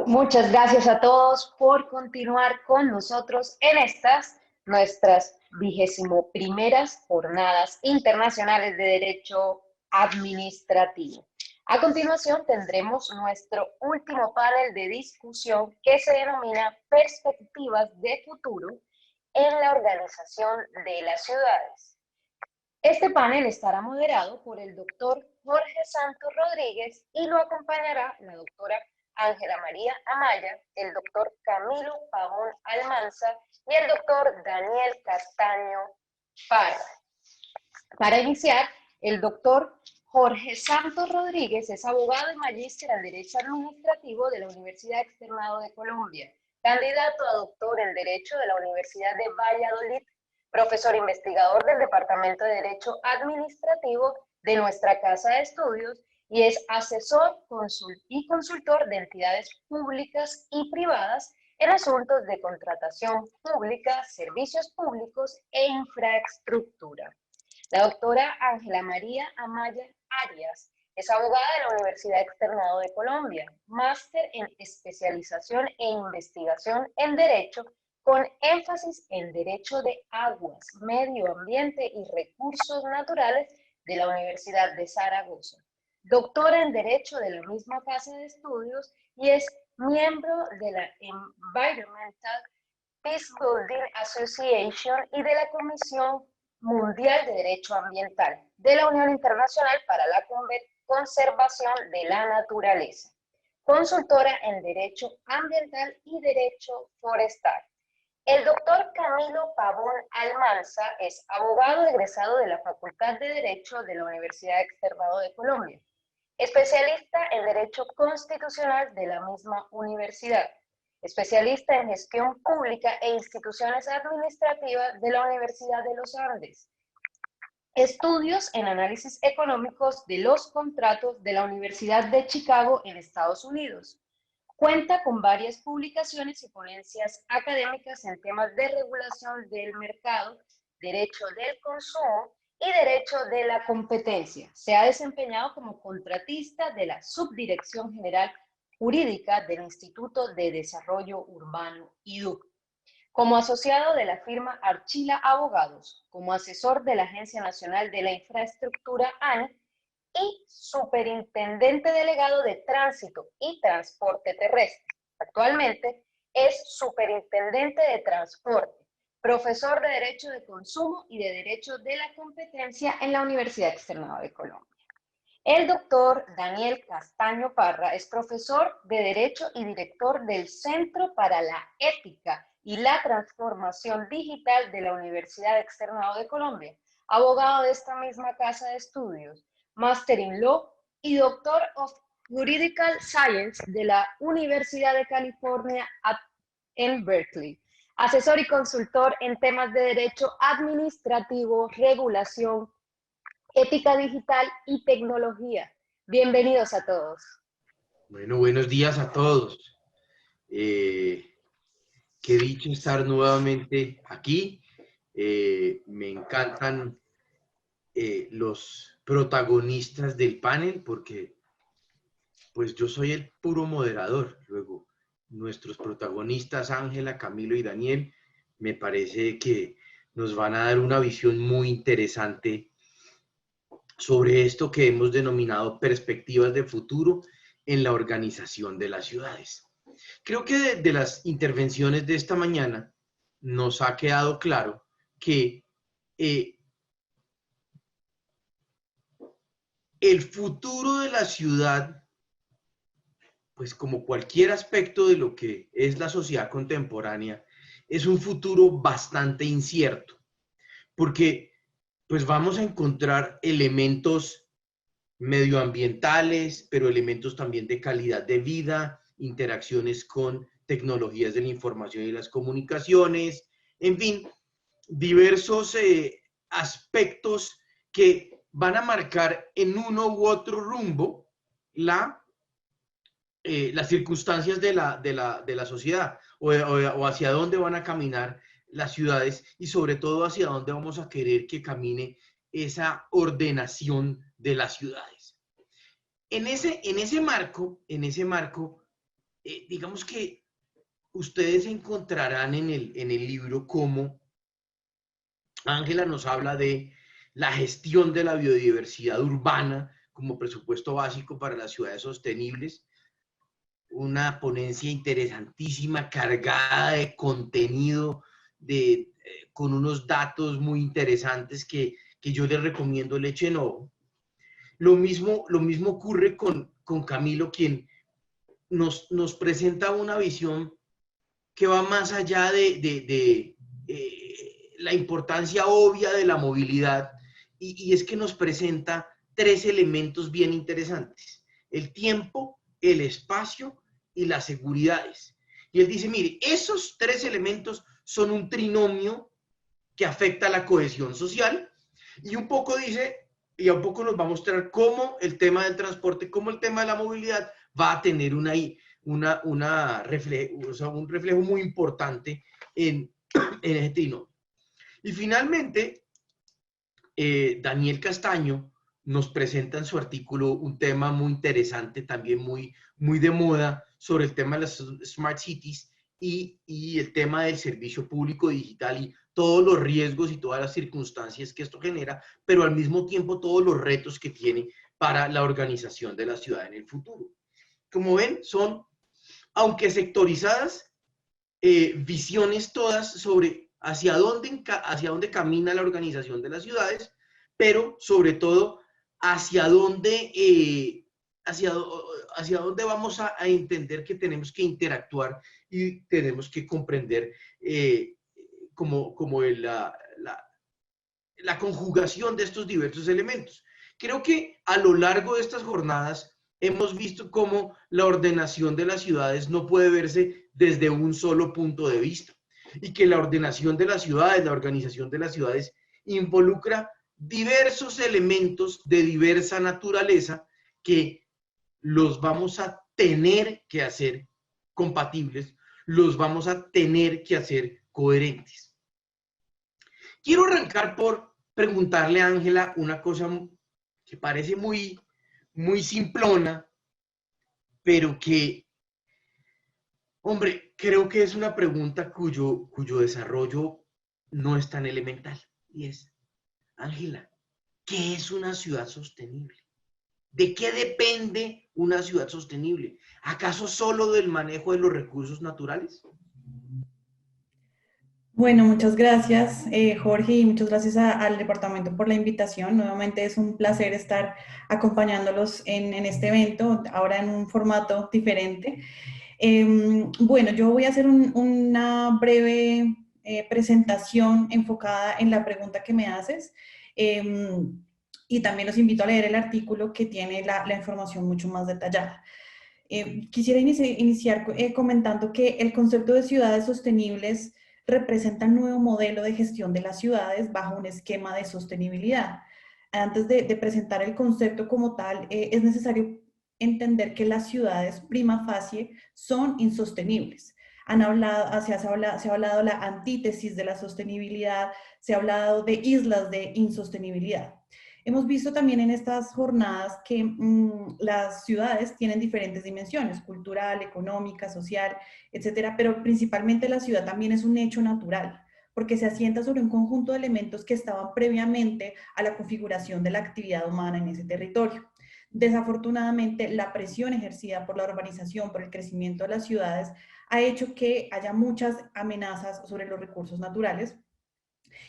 Muchas gracias a todos por continuar con nosotros en estas nuestras 21ª Jornadas Internacionales de Derecho Administrativo. A continuación tendremos nuestro último panel de discusión que se denomina Perspectivas de Futuro en la Organización de las Ciudades. Este panel estará moderado por el doctor Jorge Santos Rodríguez y lo acompañará la doctora Ángela María Amaya, el doctor Camilo Pavón Almanza y el doctor Daniel Castaño Parra. Para iniciar, el doctor Jorge Santos Rodríguez es abogado y magíster en Derecho Administrativo de la Universidad Externado de Colombia, candidato a doctor en Derecho de la Universidad de Valladolid, profesor investigador del Departamento de Derecho Administrativo de nuestra Casa de Estudios y es asesor y consultor de entidades públicas y privadas en asuntos de contratación pública, servicios públicos e infraestructura. La doctora Ángela María Amaya Arias es abogada de la Universidad Externado de Colombia, máster en especialización e investigación en Derecho con énfasis en Derecho de Aguas, Medio Ambiente y Recursos Naturales de la Universidad de Zaragoza. Doctora en Derecho de la misma Casa de Estudios y es miembro de la Environmental Peacebuilding Association y de la Comisión Mundial de Derecho Ambiental de la Unión Internacional para la Conservación de la Naturaleza. Consultora en Derecho Ambiental y Derecho Forestal. El doctor Camilo Pavón Almanza es abogado egresado de la Facultad de Derecho de la Universidad Externado de Colombia, especialista en Derecho Constitucional de la misma universidad, especialista en Gestión Pública e Instituciones Administrativas de la Universidad de los Andes, estudios en Análisis Económicos de los Contratos de la Universidad de Chicago en Estados Unidos. Cuenta con varias publicaciones y ponencias académicas en temas de regulación del mercado, derecho del consumo y derecho de la competencia. Se ha desempeñado como contratista de la Subdirección General Jurídica del Instituto de Desarrollo Urbano IDUC, como asociado de la firma Archila Abogados, como asesor de la Agencia Nacional de la Infraestructura ANI, y superintendente delegado de Tránsito y Transporte Terrestre. Actualmente es superintendente de Transporte, profesor de Derecho de Consumo y de Derecho de la Competencia en la Universidad Externado de Colombia. El doctor Daniel Castaño Parra es profesor de Derecho y director del Centro para la Ética y la Transformación Digital de la Universidad Externado de Colombia, abogado de esta misma casa de estudios, Master in Law y Doctor of Juridical Science de la Universidad de California en Berkeley. Asesor y consultor en temas de derecho administrativo, regulación, ética digital y tecnología. Bienvenidos a todos. Bueno, buenos días a todos. Qué dicho estar nuevamente aquí. Me encantan los protagonistas del panel porque pues yo soy el puro moderador. Luego, nuestros protagonistas, Ángela, Camilo y Daniel, me parece que nos van a dar una visión muy interesante sobre esto que hemos denominado perspectivas de futuro en la organización de las ciudades. Creo que de las intervenciones de esta mañana nos ha quedado claro que el futuro de la ciudad, pues como cualquier aspecto de lo que es la sociedad contemporánea, es un futuro bastante incierto, porque pues vamos a encontrar elementos medioambientales, pero elementos también de calidad de vida, interacciones con tecnologías de la información y las comunicaciones, en fin, diversos aspectos que van a marcar en uno u otro rumbo la las circunstancias de la sociedad o hacia dónde van a caminar las ciudades y sobre todo hacia dónde vamos a querer que camine esa ordenación de las ciudades. En ese marco, digamos que ustedes encontrarán en el libro cómo Ángela nos habla de la gestión de la biodiversidad urbana como presupuesto básico para las ciudades sostenibles, una ponencia interesantísima, cargada de contenido, con unos datos muy interesantes que yo les recomiendo le echen ojo. Lo mismo ocurre con Camilo, quien nos presenta una visión que va más allá de la importancia obvia de la movilidad, y es que nos presenta tres elementos bien interesantes: el tiempo, el espacio y las seguridades. Y él dice, mire, esos tres elementos son un trinomio que afecta a la cohesión social, y un poco dice, y un poco nos va a mostrar cómo el tema del transporte, cómo el tema de la movilidad va a tener un reflejo muy importante en ese trinomio. Y finalmente, Daniel Castaño nos presenta en su artículo un tema muy interesante, también muy de moda, sobre el tema de las Smart Cities y el tema del servicio público digital y todos los riesgos y todas las circunstancias que esto genera, pero al mismo tiempo todos los retos que tiene para la organización de la ciudad en el futuro. Como ven, son, aunque sectorizadas, visiones todas sobre hacia dónde camina la organización de las ciudades, pero sobre todo hacia dónde vamos a entender que tenemos que interactuar y tenemos que comprender como la conjugación de estos diversos elementos. Creo que a lo largo de estas jornadas hemos visto cómo la ordenación de las ciudades no puede verse desde un solo punto de vista, y que la ordenación de las ciudades, la organización de las ciudades, involucra diversos elementos de diversa naturaleza que los vamos a tener que hacer compatibles, los vamos a tener que hacer coherentes. Quiero arrancar por preguntarle a Ángela una cosa que parece muy simplona, pero que, hombre, creo que es una pregunta cuyo desarrollo no es tan elemental. Y es, Ángela, ¿qué es una ciudad sostenible? ¿De qué depende una ciudad sostenible? ¿Acaso solo del manejo de los recursos naturales? Bueno, muchas gracias, Jorge, y muchas gracias al departamento por la invitación. Nuevamente es un placer estar acompañándolos en este evento, ahora en un formato diferente. Bueno, yo voy a hacer una breve presentación enfocada en la pregunta que me haces, y también los invito a leer el artículo que tiene la información mucho más detallada. Quisiera iniciar comentando que el concepto de ciudades sostenibles representa un nuevo modelo de gestión de las ciudades bajo un esquema de sostenibilidad. Antes de presentar el concepto como tal, es necesario entender que las ciudades prima facie son insostenibles. Se ha hablado de la antítesis de la sostenibilidad, se ha hablado de islas de insostenibilidad. Hemos visto también en estas jornadas que las ciudades tienen diferentes dimensiones: cultural, económica, social, etcétera, pero principalmente la ciudad también es un hecho natural, porque se asienta sobre un conjunto de elementos que estaban previamente a la configuración de la actividad humana en ese territorio. Desafortunadamente, la presión ejercida por la urbanización, por el crecimiento de las ciudades, ha hecho que haya muchas amenazas sobre los recursos naturales.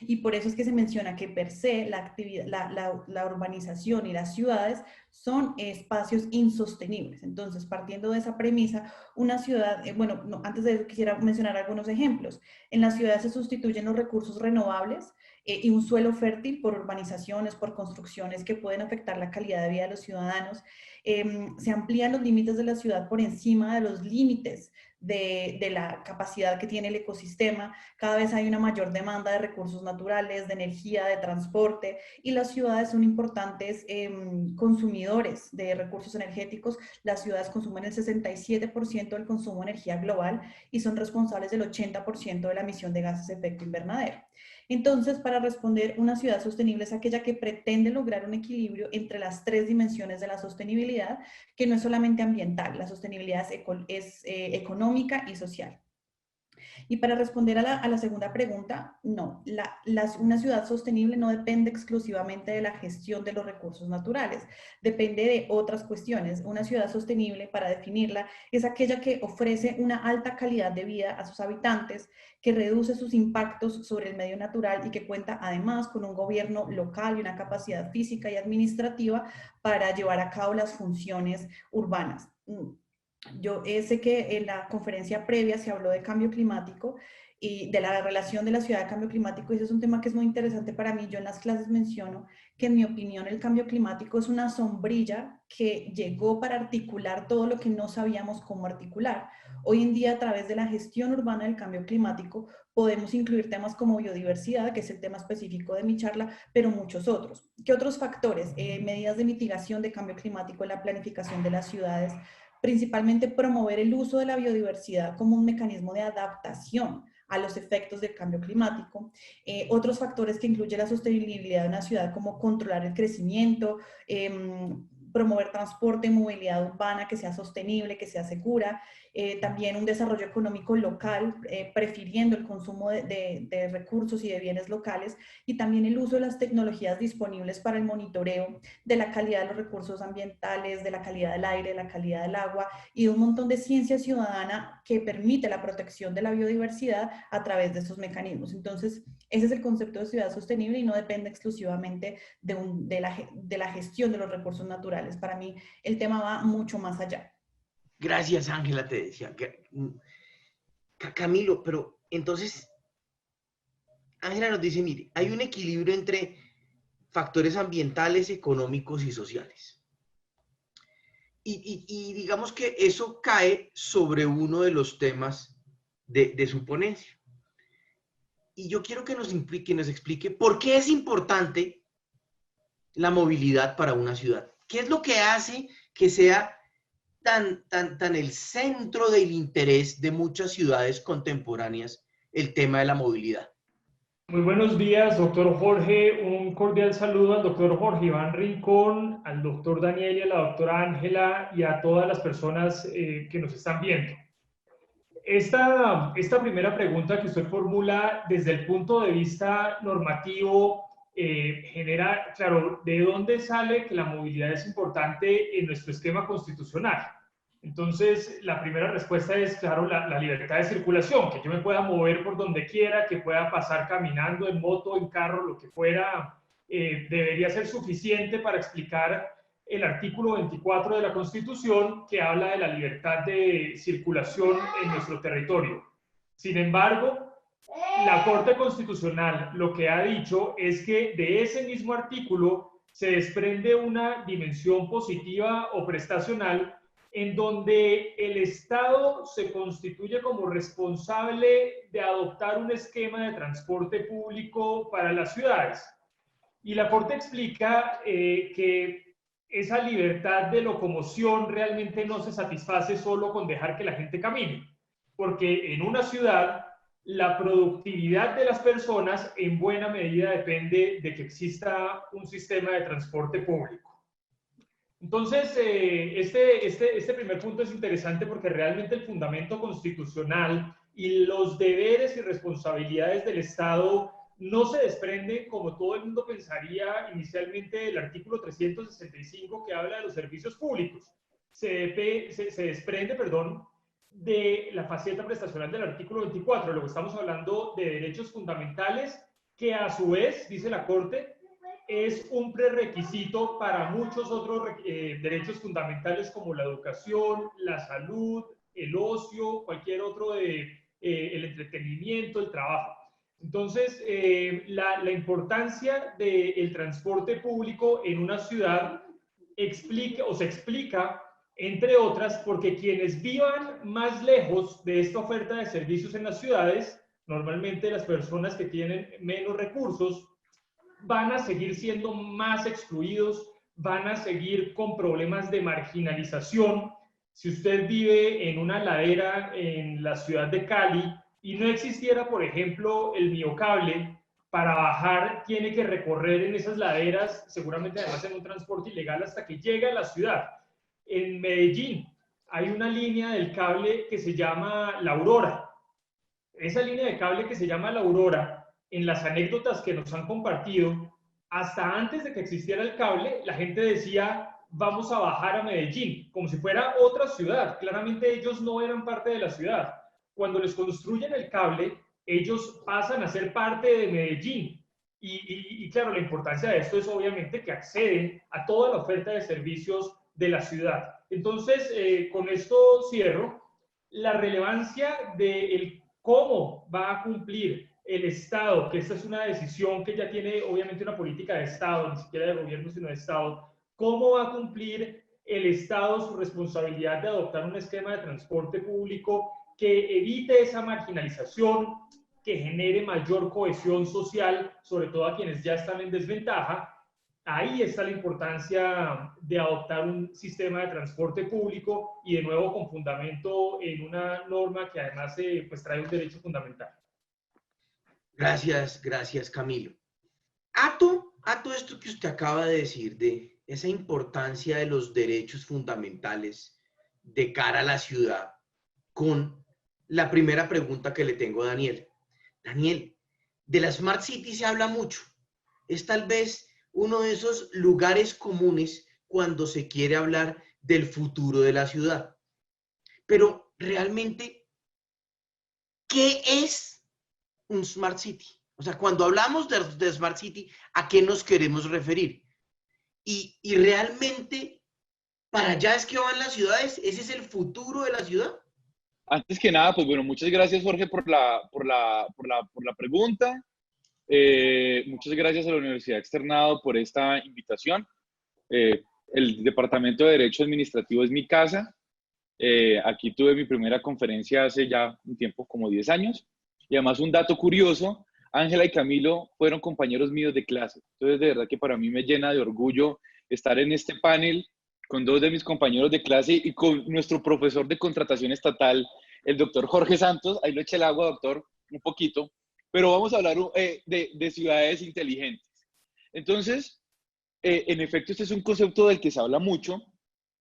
Y por eso es que se menciona que per se la urbanización y las ciudades son espacios insostenibles. Entonces, partiendo de esa premisa, una ciudad, bueno, no, antes de eso quisiera mencionar algunos ejemplos. En las ciudades se sustituyen los recursos renovables y un suelo fértil por urbanizaciones, por construcciones que pueden afectar la calidad de vida de los ciudadanos. Se amplían los límites de la ciudad por encima de los límites de la capacidad que tiene el ecosistema. Cada vez hay una mayor demanda de recursos naturales, de energía, de transporte, y las ciudades son importantes consumidores consumidores de recursos energéticos, las ciudades consumen el 67% del consumo de energía global y son responsables del 80% de la emisión de gases de efecto invernadero. Entonces, para responder, una ciudad sostenible es aquella que pretende lograr un equilibrio entre las tres dimensiones de la sostenibilidad, que no es solamente ambiental, la sostenibilidad es económica y social. Y para responder a la segunda pregunta, no, una ciudad sostenible no depende exclusivamente de la gestión de los recursos naturales, depende de otras cuestiones. Una ciudad sostenible, para definirla, es aquella que ofrece una alta calidad de vida a sus habitantes, que reduce sus impactos sobre el medio natural y que cuenta además con un gobierno local y una capacidad física y administrativa para llevar a cabo las funciones urbanas. Yo sé que en la conferencia previa se habló de cambio climático y de la relación de la ciudad de cambio climático, y ese es un tema que es muy interesante para mí. Yo en las clases menciono que, en mi opinión, el cambio climático es una sombrilla que llegó para articular todo lo que no sabíamos cómo articular. Hoy en día, a través de la gestión urbana del cambio climático, podemos incluir temas como biodiversidad, que es el tema específico de mi charla, pero muchos otros. ¿Qué otros factores? Medidas de mitigación de cambio climático en la planificación de las ciudades, principalmente promover el uso de la biodiversidad como un mecanismo de adaptación a los efectos del cambio climático. Otros factores que incluye la sostenibilidad de una ciudad, como controlar el crecimiento, promover transporte y movilidad urbana que sea sostenible, que sea segura, también un desarrollo económico local, prefiriendo el consumo de recursos y de bienes locales, y también el uso de las tecnologías disponibles para el monitoreo de la calidad de los recursos ambientales, de la calidad del aire, de la calidad del agua, y de un montón de ciencia ciudadana que permite la protección de la biodiversidad a través de estos mecanismos. Entonces, ese es el concepto de ciudad sostenible y no depende exclusivamente de la gestión de los recursos naturales. Para mí, el tema va mucho más allá. Gracias, Ángela, te decía. Camilo, pero entonces, Ángela nos dice, mire, hay un equilibrio entre factores ambientales, económicos y sociales. Y digamos que eso cae sobre uno de los temas de su ponencia. Y yo quiero que nos explique por qué es importante la movilidad para una ciudad. ¿Qué es lo que hace que sea tan el centro del interés de muchas ciudades contemporáneas el tema de la movilidad? Muy buenos días, doctor Jorge. Un cordial saludo al doctor Jorge Iván Rincón, al doctor Daniel y a la doctora Ángela y a todas las personas que nos están viendo. Esta primera pregunta que usted formula desde el punto de vista normativo genera, claro, ¿de dónde sale que la movilidad es importante en nuestro esquema constitucional? Entonces, la primera respuesta es, claro, la libertad de circulación, que yo me pueda mover por donde quiera, que pueda pasar caminando, en moto, en carro, lo que fuera, debería ser suficiente para explicar el artículo 24 de la Constitución, que habla de la libertad de circulación en nuestro territorio. Sin embargo, la Corte Constitucional lo que ha dicho es que de ese mismo artículo se desprende una dimensión positiva o prestacional en donde el Estado se constituye como responsable de adoptar un esquema de transporte público para las ciudades. Y la Corte explica que esa libertad de locomoción realmente no se satisface solo con dejar que la gente camine, porque en una ciudad la productividad de las personas en buena medida depende de que exista un sistema de transporte público. Entonces, este primer punto es interesante porque realmente el fundamento constitucional y los deberes y responsabilidades del Estado no se desprenden, como todo el mundo pensaría inicialmente, del artículo 365 que habla de los servicios públicos. Se desprende, de la faceta prestacional del artículo 24. Luego estamos hablando de derechos fundamentales que, a su vez, dice la Corte, es un prerequisito para muchos otros derechos fundamentales como la educación, la salud, el ocio, cualquier otro, el entretenimiento, el trabajo. Entonces, la importancia del transporte público en una ciudad se explica, entre otras, porque quienes vivan más lejos de esta oferta de servicios en las ciudades, normalmente las personas que tienen menos recursos, van a seguir siendo más excluidos van a seguir con problemas de marginalización. Si usted vive en una ladera en la ciudad de Cali y no existiera, por ejemplo, el Miocable, para bajar tiene que recorrer en esas laderas, seguramente además en un transporte ilegal, hasta que llega a la ciudad. En Medellín hay una línea del cable que se llama La Aurora. Esa línea de cable que se llama La Aurora, en las anécdotas que nos han compartido, hasta antes de que existiera el cable, la gente decía, vamos a bajar a Medellín, como si fuera otra ciudad. Claramente ellos no eran parte de la ciudad. Cuando les construyen el cable, ellos pasan a ser parte de Medellín. Y claro, la importancia de esto es obviamente que acceden a toda la oferta de servicios de la ciudad. Entonces, con esto cierro. La relevancia del cómo va a cumplir el Estado, que esta es una decisión que ya tiene obviamente una política de Estado, ni siquiera de gobierno, sino de Estado, cómo va a cumplir el Estado su responsabilidad de adoptar un esquema de transporte público que evite esa marginalización, que genere mayor cohesión social, sobre todo a quienes ya están en desventaja. Ahí está la importancia de adoptar un sistema de transporte público y de nuevo con fundamento en una norma que además pues trae un derecho fundamental. Gracias, gracias Camilo. Ato esto que usted acaba de decir de esa importancia de los derechos fundamentales de cara a la ciudad con la primera pregunta que le tengo a Daniel. Daniel, de la Smart City se habla mucho. Es tal vez uno de esos lugares comunes cuando se quiere hablar del futuro de la ciudad. Pero realmente, ¿qué es un Smart City? O sea, cuando hablamos de Smart City, ¿a qué nos queremos referir? Y realmente, ¿para allá es que van las ciudades? ¿Ese es el futuro de la ciudad? Antes que nada, pues bueno, muchas gracias Jorge por la pregunta. Muchas gracias a la Universidad Externado por esta invitación. El Departamento de Derecho Administrativo es mi casa. Aquí tuve mi primera conferencia hace ya un tiempo, como 10 años. Y además un dato curioso, Ángela y Camilo fueron compañeros míos de clase. Entonces, de verdad que para mí me llena de orgullo estar en este panel con dos de mis compañeros de clase y con nuestro profesor de contratación estatal, el doctor Jorge Santos. Ahí lo eché el agua, doctor, un poquito. Pero vamos a hablar de ciudades inteligentes. Entonces, en efecto, este es un concepto del que se habla mucho.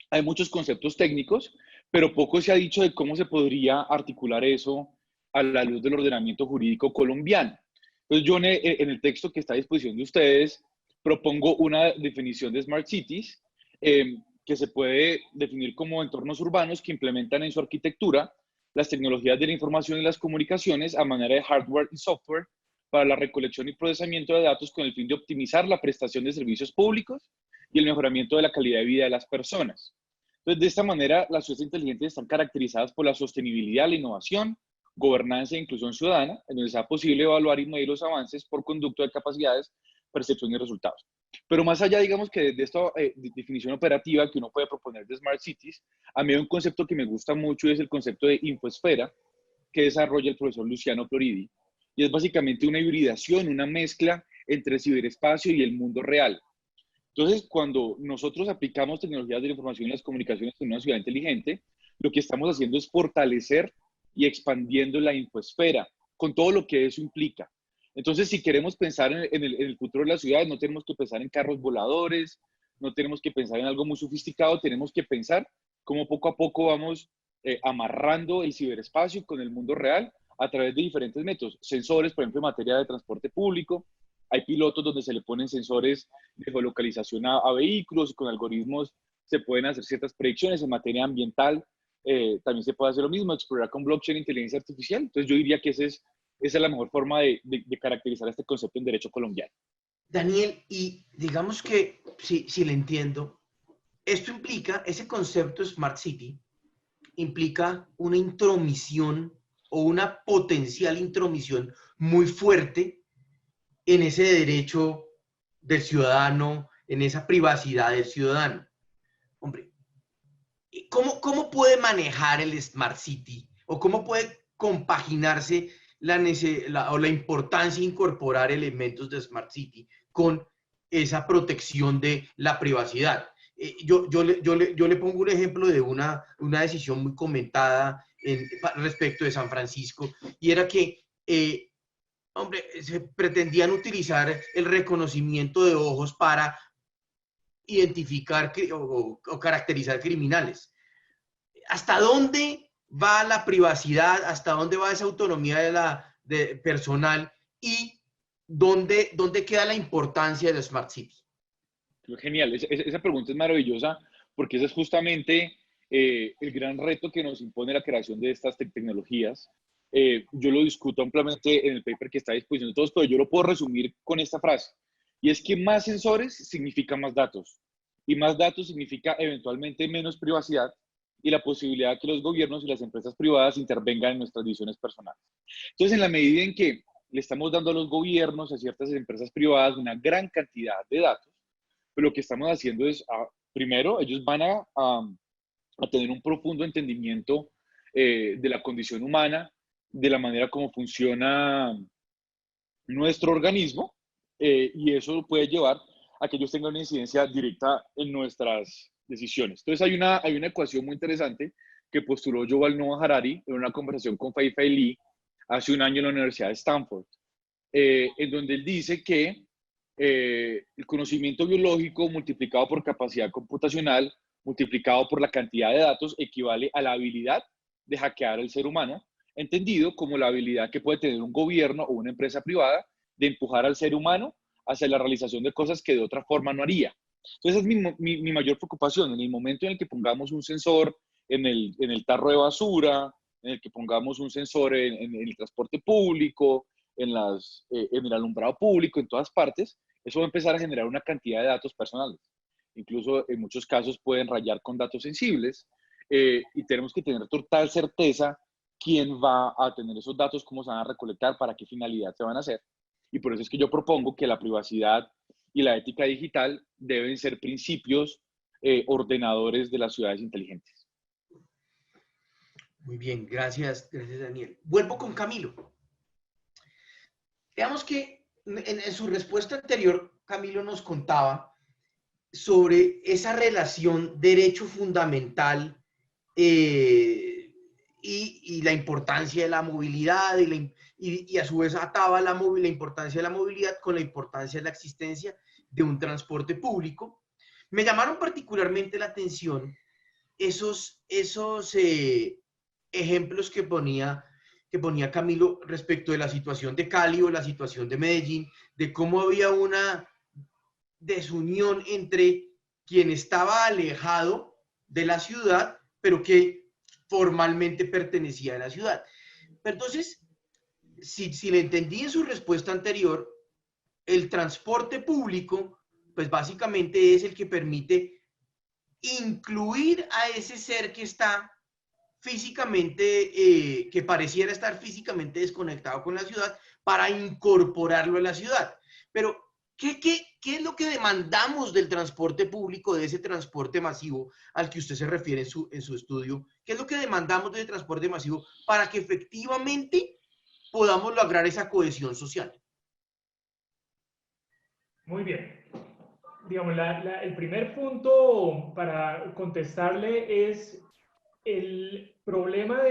Hay muchos conceptos técnicos, pero poco se ha dicho de cómo se podría articular eso a la luz del ordenamiento jurídico colombiano. Entonces, yo en el texto que está a disposición de ustedes propongo una definición de Smart Cities que se puede definir como entornos urbanos que implementan en su arquitectura las tecnologías de la información y las comunicaciones a manera de hardware y software para la recolección y procesamiento de datos con el fin de optimizar la prestación de servicios públicos y el mejoramiento de la calidad de vida de las personas. Entonces, de esta manera, las ciudades inteligentes están caracterizadas por la sostenibilidad, la innovación, gobernanza e inclusión ciudadana, en donde sea posible evaluar y medir los avances por conducto de capacidades, percepción y resultados. Pero más allá, digamos que de esta definición operativa que uno puede proponer de Smart Cities, a mí hay un concepto que me gusta mucho y es el concepto de infosfera que desarrolla el profesor Luciano Floridi. Y es básicamente una hibridación, una mezcla entre el ciberespacio y el mundo real. Entonces, cuando nosotros aplicamos tecnologías de la información y las comunicaciones en una ciudad inteligente, lo que estamos haciendo es fortalecer y expandiendo la infosfera, con todo lo que eso implica. Entonces, si queremos pensar en el futuro de las ciudades, no tenemos que pensar en carros voladores, no tenemos que pensar en algo muy sofisticado, tenemos que pensar cómo poco a poco vamos amarrando el ciberespacio con el mundo real a través de diferentes métodos. Sensores, por ejemplo, en materia de transporte público. Hay pilotos donde se le ponen sensores de geolocalización a vehículos y con algoritmos se pueden hacer ciertas predicciones en materia ambiental. También se puede hacer lo mismo, explorar con blockchain e inteligencia artificial. Entonces yo diría que esa es la mejor forma de caracterizar este concepto en derecho colombiano. Daniel, y digamos que, si le entiendo, esto implica, ese concepto Smart City, implica una intromisión o una potencial intromisión muy fuerte en ese derecho del ciudadano, en esa privacidad del ciudadano. Hombre, ¿cómo puede manejar el Smart City o cómo puede compaginarse la importancia de incorporar elementos de Smart City con esa protección de la privacidad. Yo le pongo un ejemplo de una decisión muy comentada respecto de San Francisco, y era que, hombre, se pretendían utilizar el reconocimiento de ojos para identificar o caracterizar criminales. ¿Hasta dónde va la privacidad? ¿Hasta dónde va esa autonomía personal? ¿Y dónde queda la importancia de la Smart City? Genial, esa pregunta es maravillosa porque ese es justamente el gran reto que nos impone la creación de estas tecnologías. Yo lo discuto ampliamente en el paper que está a disposición de todos, pero yo lo puedo resumir con esta frase, y es que más sensores significa más datos, y más datos significa eventualmente menos privacidad y la posibilidad de que los gobiernos y las empresas privadas intervengan en nuestras decisiones personales. Entonces, en la medida en que le estamos dando a los gobiernos, a ciertas empresas privadas, una gran cantidad de datos, pero lo que estamos haciendo es, primero, ellos van a tener un profundo entendimiento de la condición humana, de la manera como funciona nuestro organismo, y eso puede llevar a que ellos tengan una incidencia directa en nuestras decisiones. Entonces hay una ecuación muy interesante que postuló Yuval Noah Harari en una conversación con Fei-Fei Li hace un año en la Universidad de Stanford, en donde él dice que el conocimiento biológico multiplicado por capacidad computacional, multiplicado por la cantidad de datos, equivale a la habilidad de hackear al ser humano, entendido como la habilidad que puede tener un gobierno o una empresa privada de empujar al ser humano hacia la realización de cosas que de otra forma no haría. Entonces, es mi mayor preocupación. En el momento en el que pongamos un sensor en el tarro de basura, en el que pongamos un sensor en el transporte público, en el alumbrado público, en todas partes, eso va a empezar a generar una cantidad de datos personales. Incluso en muchos casos pueden rayar con datos sensibles, y tenemos que tener total certeza quién va a tener esos datos, cómo se van a recolectar, para qué finalidad se van a hacer. Y por eso es que yo propongo que la privacidad y la ética digital deben ser principios ordenadores de las ciudades inteligentes. Muy bien, gracias Daniel. Vuelvo con Camilo. Veamos que en su respuesta anterior, Camilo nos contaba sobre esa relación derecho fundamental y la importancia de la movilidad, y a su vez ataba la importancia de la movilidad con la importancia de la existencia de un transporte público. Me llamaron particularmente la atención esos ejemplos que ponía Camilo respecto de la situación de Cali o la situación de Medellín, de cómo había una desunión entre quien estaba alejado de la ciudad, pero que formalmente pertenecía a la ciudad. Pero entonces, si le entendí en su respuesta anterior, el transporte público, pues básicamente es el que permite incluir a ese ser que está físicamente, que pareciera estar físicamente desconectado con la ciudad, para incorporarlo a la ciudad. Pero, ¿qué es lo que demandamos del transporte público, de ese transporte masivo al que usted se refiere en su estudio? ¿Qué es lo que demandamos del transporte masivo para que efectivamente podamos lograr esa cohesión social? Muy bien. Digamos, el primer punto para contestarle es el problema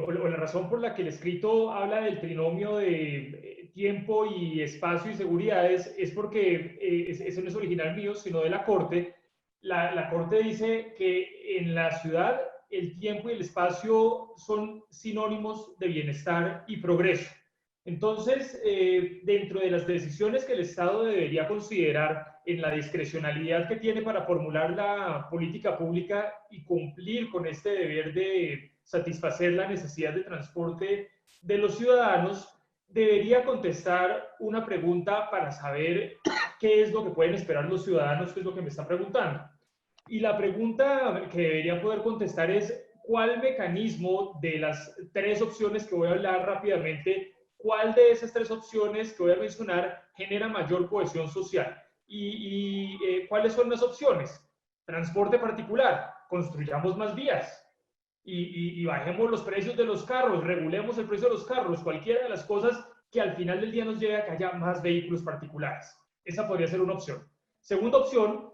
o la razón por la que el escrito habla del trinomio de tiempo y espacio y seguridades es porque eso no es original mío, sino de la Corte. La Corte dice que en la ciudad el tiempo y el espacio son sinónimos de bienestar y progreso. Entonces, dentro de las decisiones que el Estado debería considerar en la discrecionalidad que tiene para formular la política pública y cumplir con este deber de satisfacer la necesidad de transporte de los ciudadanos, debería contestar una pregunta para saber qué es lo que pueden esperar los ciudadanos, qué es lo que me están preguntando. Y la pregunta que debería poder contestar es: ¿cuál mecanismo de las tres opciones que voy a hablar rápidamente, cuál de esas tres opciones que voy a mencionar genera mayor cohesión social? ¿Cuáles son las opciones? Transporte particular, construyamos más vías y bajemos los precios de los carros, regulemos el precio de los carros, cualquiera de las cosas que al final del día nos lleve a que haya más vehículos particulares. Esa podría ser una opción. Segunda opción,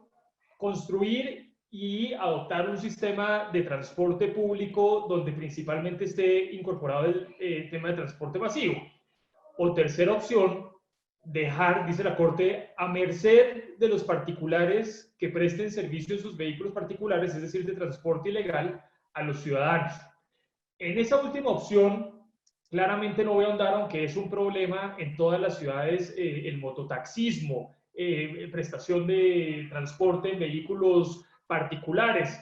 construir y adoptar un sistema de transporte público donde principalmente esté incorporado el tema de transporte masivo. O tercera opción, dejar, dice la Corte, a merced de los particulares que presten servicio en sus vehículos particulares, es decir, de transporte ilegal, a los ciudadanos. En esa última opción, claramente no voy a ahondar, aunque es un problema en todas las ciudades, el mototaxismo, prestación de transporte en vehículos particulares,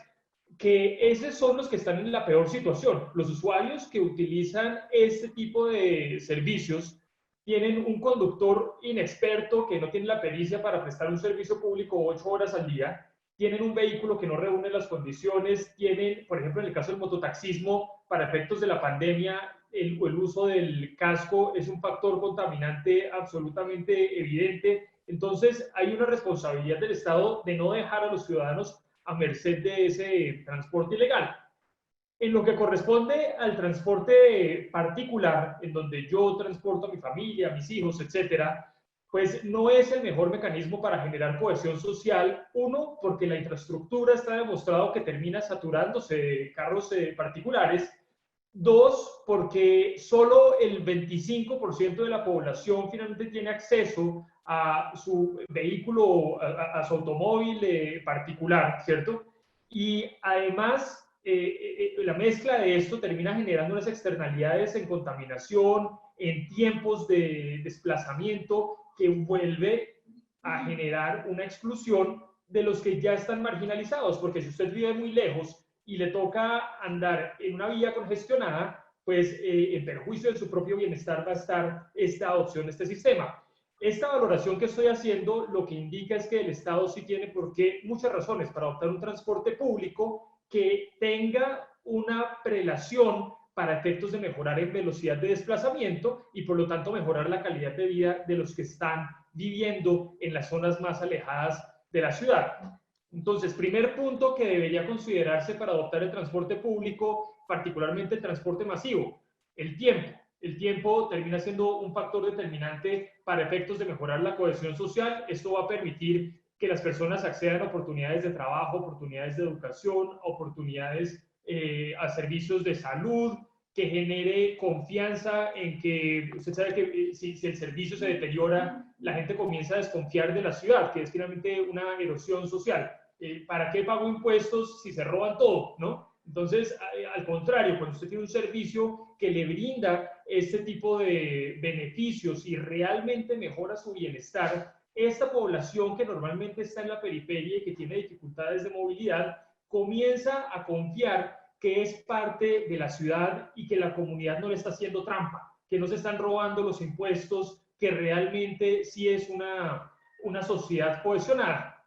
que esos son los que están en la peor situación. Los usuarios que utilizan este tipo de servicios tienen un conductor inexperto que no tiene la pericia para prestar un servicio público 8 horas al día, tienen un vehículo que no reúne las condiciones, tienen, por ejemplo, en el caso del mototaxismo, para efectos de la pandemia, el uso del casco es un factor contaminante absolutamente evidente. Entonces, hay una responsabilidad del Estado de no dejar a los ciudadanos a merced de ese transporte ilegal. En lo que corresponde al transporte particular, en donde yo transporto a mi familia, a mis hijos, etcétera, pues no es el mejor mecanismo para generar cohesión social. Uno, porque la infraestructura está demostrado que termina saturándose de carros particulares. Dos, porque solo el 25% de la población finalmente tiene acceso a su vehículo, a su automóvil particular, ¿cierto? Y además, la mezcla de esto termina generando unas externalidades en contaminación, en tiempos de desplazamiento, que vuelve a generar una exclusión de los que ya están marginalizados, porque si usted vive muy lejos y le toca andar en una vía congestionada, pues en perjuicio de su propio bienestar va a estar esta adopción de este sistema. Esta valoración que estoy haciendo lo que indica es que el Estado sí tiene muchas razones para adoptar un transporte público que tenga una prelación para efectos de mejorar en velocidad de desplazamiento y por lo tanto mejorar la calidad de vida de los que están viviendo en las zonas más alejadas de la ciudad. Entonces, primer punto que debería considerarse para adoptar el transporte público, particularmente el transporte masivo, el tiempo. El tiempo termina siendo un factor determinante para efectos de mejorar la cohesión social. Esto va a permitir que las personas accedan a oportunidades de trabajo, oportunidades de educación, oportunidades a servicios de salud, que genere confianza en que, usted sabe que si el servicio se deteriora, la gente comienza a desconfiar de la ciudad, que es finalmente una erosión social. ¿Para qué pago impuestos si se roban todo, no? Entonces, al contrario, cuando usted tiene un servicio que le brinda este tipo de beneficios y realmente mejora su bienestar, esta población que normalmente está en la periferia y que tiene dificultades de movilidad, comienza a confiar que es parte de la ciudad y que la comunidad no le está haciendo trampa, que no se están robando los impuestos, que realmente sí es una sociedad cohesionada.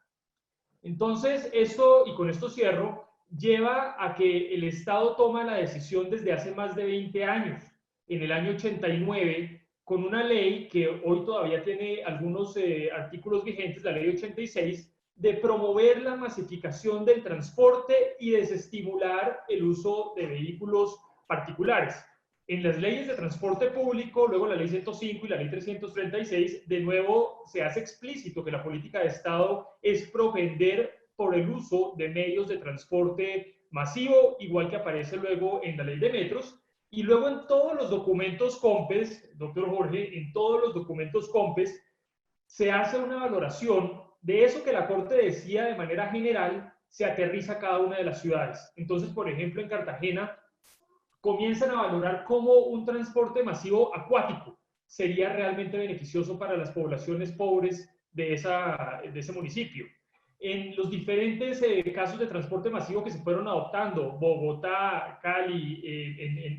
Entonces, esto, y con esto cierro, lleva a que el Estado toma la decisión desde hace más de 20 años, en el año 89, con una ley que hoy todavía tiene algunos artículos vigentes, la ley 86, de promover la masificación del transporte y desestimular el uso de vehículos particulares. En las leyes de transporte público, luego la ley 105 y la ley 336, de nuevo se hace explícito que la política de Estado es propender por el uso de medios de transporte masivo, igual que aparece luego en la ley de metros. Y luego en todos los documentos COMPES, doctor Jorge, en todos los documentos COMPES se hace una valoración de eso que la Corte decía de manera general, se aterriza a cada una de las ciudades. Entonces, por ejemplo, en Cartagena comienzan a valorar cómo un transporte masivo acuático sería realmente beneficioso para las poblaciones pobres de ese municipio. En los diferentes casos de transporte masivo que se fueron adoptando, Bogotá, Cali,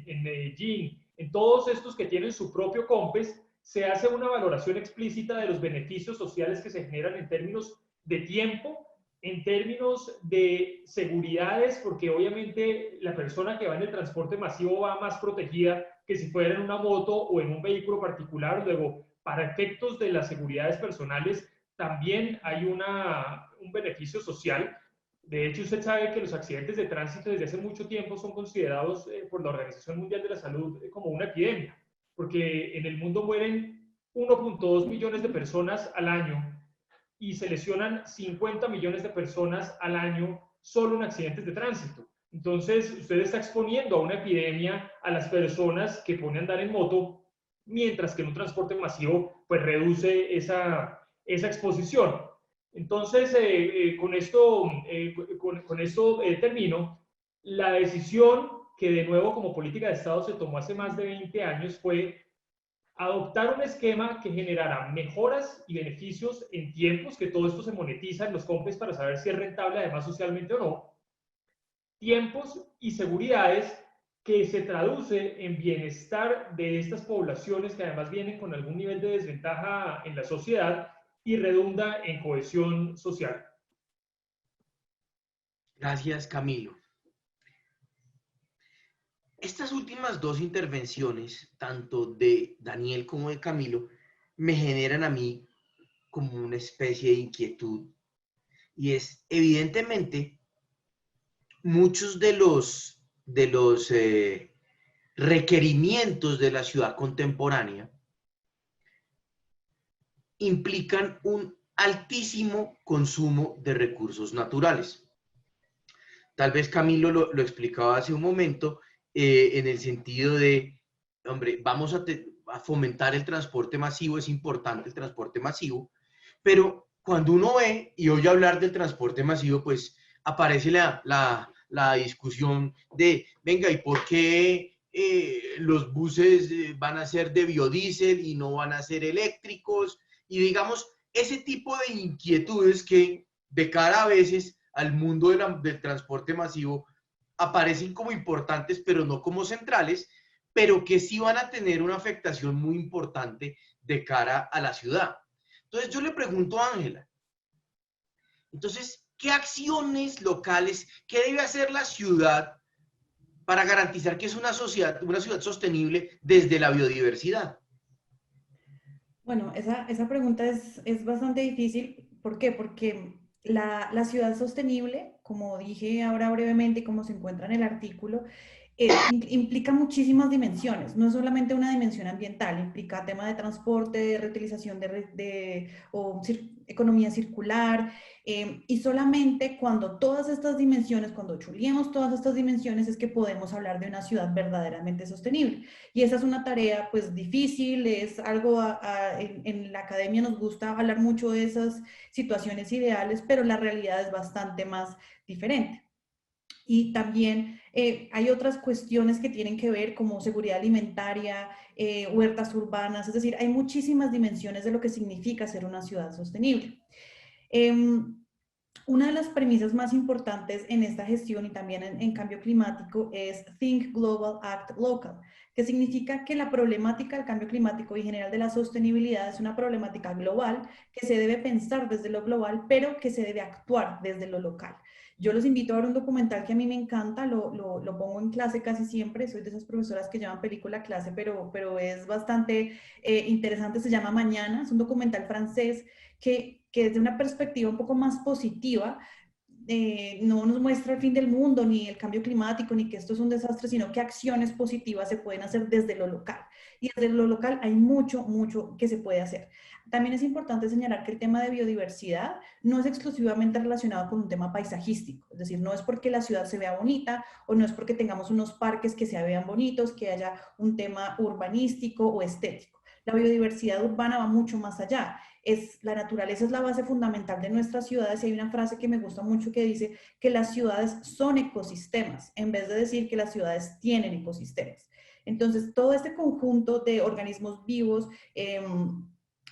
en Medellín, en todos estos que tienen su propio COMPES, se hace una valoración explícita de los beneficios sociales que se generan en términos de tiempo, en términos de seguridades, porque obviamente la persona que va en el transporte masivo va más protegida que si fuera en una moto o en un vehículo particular. Luego, para efectos de las seguridades personales, también hay un beneficio social. De hecho, usted sabe que los accidentes de tránsito desde hace mucho tiempo son considerados por la Organización Mundial de la Salud como una epidemia, porque en el mundo mueren 1.2 millones de personas al año y se lesionan 50 millones de personas al año solo en accidentes de tránsito. Entonces, usted está exponiendo a una epidemia a las personas que ponen a andar en moto, mientras que en un transporte masivo, pues reduce esa exposición. Entonces, con esto termino. La decisión que de nuevo como política de Estado se tomó hace más de 20 años fue adoptar un esquema que generara mejoras y beneficios en tiempos, que todo esto se monetiza en los compes para saber si es rentable además socialmente o no, tiempos y seguridades que se traduce en bienestar de estas poblaciones que además vienen con algún nivel de desventaja en la sociedad y redunda en cohesión social. Gracias, Camilo. Estas últimas dos intervenciones, tanto de Daniel como de Camilo, me generan a mí como una especie de inquietud. Y es, evidentemente, muchos de los requerimientos de la ciudad contemporánea implican un altísimo consumo de recursos naturales. Tal vez Camilo lo explicaba hace un momento, en el sentido de, hombre, vamos a fomentar el transporte masivo, es importante el transporte masivo, pero cuando uno ve y oye hablar del transporte masivo, pues aparece la discusión de, venga, ¿y por qué los buses van a ser de biodiesel y no van a ser eléctricos? Y digamos, ese tipo de inquietudes que de cara a veces al mundo del transporte masivo aparecen como importantes, pero no como centrales, pero que sí van a tener una afectación muy importante de cara a la ciudad. Entonces yo le pregunto a Ángela, entonces, ¿qué acciones locales, qué debe hacer la ciudad para garantizar que es una ciudad sostenible desde la biodiversidad? Bueno, esa pregunta es bastante difícil. ¿Por qué? Porque la ciudad sostenible, como dije ahora brevemente, como se encuentra en el artículo, implica muchísimas dimensiones. No es solamente una dimensión ambiental, implica tema de transporte, de reutilización economía circular, y solamente cuando todas estas dimensiones, cuando chuleemos todas estas dimensiones, es que podemos hablar de una ciudad verdaderamente sostenible. Y esa es una tarea pues difícil, es algo, en la academia nos gusta hablar mucho de esas situaciones ideales, pero la realidad es bastante más diferente. Y también hay otras cuestiones que tienen que ver como seguridad alimentaria, huertas urbanas, es decir, hay muchísimas dimensiones de lo que significa ser una ciudad sostenible. Una de las premisas más importantes en esta gestión y también en cambio climático es Think Global, Act Local, que significa que la problemática del cambio climático y en general de la sostenibilidad es una problemática global que se debe pensar desde lo global, pero que se debe actuar desde lo local. Yo los invito a ver un documental que a mí me encanta, lo pongo en clase casi siempre, soy de esas profesoras que llevan película a clase, pero es bastante interesante, se llama Mañana, es un documental francés que desde una perspectiva un poco más positiva, no nos muestra el fin del mundo, ni el cambio climático, ni que esto es un desastre, sino que acciones positivas se pueden hacer desde lo local. Y desde lo local hay mucho, mucho que se puede hacer. También es importante señalar que el tema de biodiversidad no es exclusivamente relacionado con un tema paisajístico. Es decir, no es porque la ciudad se vea bonita o no es porque tengamos unos parques que se vean bonitos, que haya un tema urbanístico o estético. La biodiversidad urbana va mucho más allá. La naturaleza es la base fundamental de nuestras ciudades y hay una frase que me gusta mucho que dice que las ciudades son ecosistemas, en vez de decir que las ciudades tienen ecosistemas. Entonces, todo este conjunto de organismos vivos,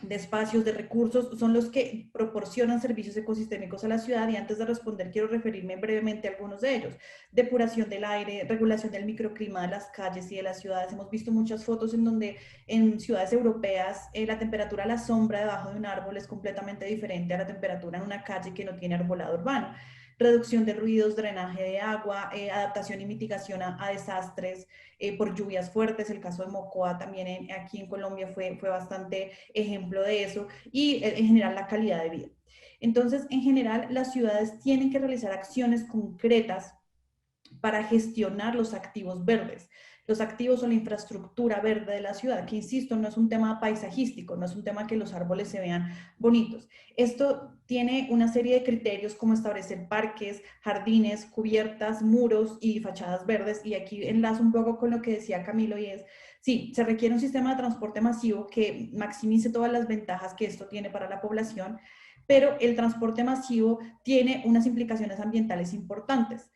de espacios, de recursos, son los que proporcionan servicios ecosistémicos a la ciudad y antes de responder quiero referirme brevemente a algunos de ellos. Depuración del aire, regulación del microclima de las calles y de las ciudades. Hemos visto muchas fotos en donde en ciudades europeas la temperatura a la sombra debajo de un árbol es completamente diferente a la temperatura en una calle que no tiene arbolado urbano. Reducción de ruidos, drenaje de agua, adaptación y mitigación a desastres por lluvias fuertes. El caso de Mocoa también aquí en Colombia fue bastante ejemplo de eso y en general la calidad de vida. Entonces, en general, las ciudades tienen que realizar acciones concretas para gestionar los activos verdes. los activos o la infraestructura verde de la ciudad, que insisto, no es un tema paisajístico, no es un tema que los árboles se vean bonitos. Esto tiene una serie de criterios como establecer parques, jardines, cubiertas, muros y fachadas verdes, y aquí enlazo un poco con lo que decía Camilo, y es, sí, se requiere un sistema de transporte masivo que maximice todas las ventajas que esto tiene para la población, pero el transporte masivo tiene unas implicaciones ambientales importantes.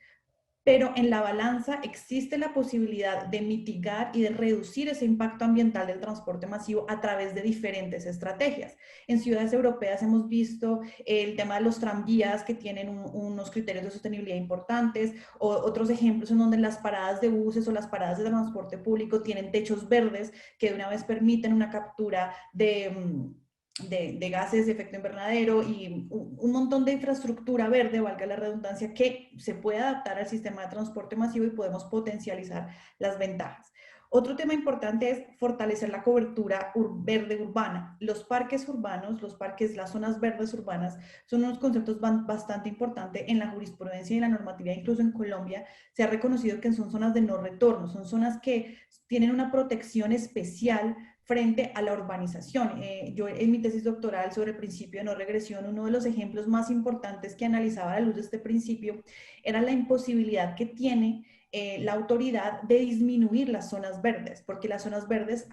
Pero en la balanza existe la posibilidad de mitigar y de reducir ese impacto ambiental del transporte masivo a través de diferentes estrategias. En ciudades europeas hemos visto el tema de los tranvías que tienen unos criterios de sostenibilidad importantes, o otros ejemplos en donde las paradas de buses o las paradas de transporte público tienen techos verdes que de una vez permiten una captura de gases de efecto invernadero y un montón de infraestructura verde, valga la redundancia, que se puede adaptar al sistema de transporte masivo y podemos potencializar las ventajas. Otro tema importante es fortalecer la cobertura verde urbana. Los parques urbanos, las zonas verdes urbanas, son unos conceptos bastante importantes en la jurisprudencia y en la normatividad. Incluso en Colombia se ha reconocido que son zonas de no retorno, son zonas que tienen una protección especial frente a la urbanización. Yo en mi tesis doctoral sobre el principio de no regresión, uno de los ejemplos más importantes que analizaba a la luz de este principio era la imposibilidad que tiene la autoridad de disminuir las zonas verdes, porque las zonas verdes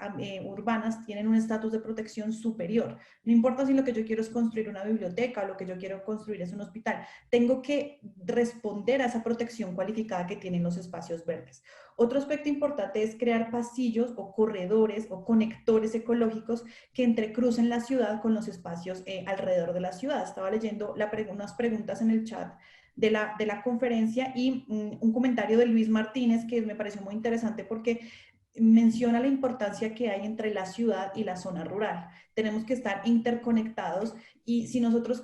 urbanas tienen un estatus de protección superior. No importa si lo que yo quiero es construir una biblioteca o lo que yo quiero construir es un hospital, tengo que responder a esa protección cualificada que tienen los espacios verdes. Otro aspecto importante es crear pasillos o corredores o conectores ecológicos que entrecrucen la ciudad con los espacios alrededor de la ciudad. Estaba leyendo unas preguntas en el chat de la conferencia y un comentario de Luis Martínez que me pareció muy interesante porque menciona la importancia que hay entre la ciudad y la zona rural. Tenemos que estar interconectados y si nosotros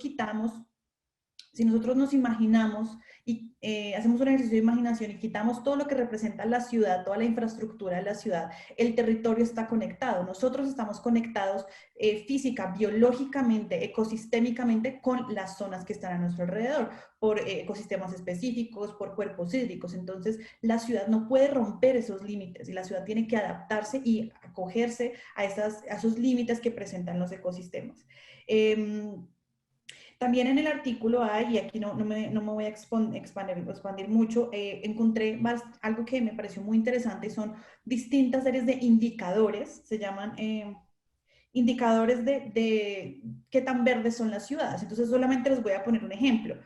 nos imaginamos y hacemos un ejercicio de imaginación y quitamos todo lo que representa la ciudad, toda la infraestructura de la ciudad, el territorio está conectado. Nosotros estamos conectados física, biológicamente, ecosistémicamente con las zonas que están a nuestro alrededor, por ecosistemas específicos, por cuerpos hídricos. Entonces, la ciudad no puede romper esos límites y la ciudad tiene que adaptarse y acogerse a esos límites que presentan los ecosistemas. También en el artículo hay, y aquí no me voy a expandir mucho, encontré algo que me pareció muy interesante, son distintas series de indicadores, se llaman indicadores de qué tan verdes son las ciudades. Entonces solamente les voy a poner un ejemplo.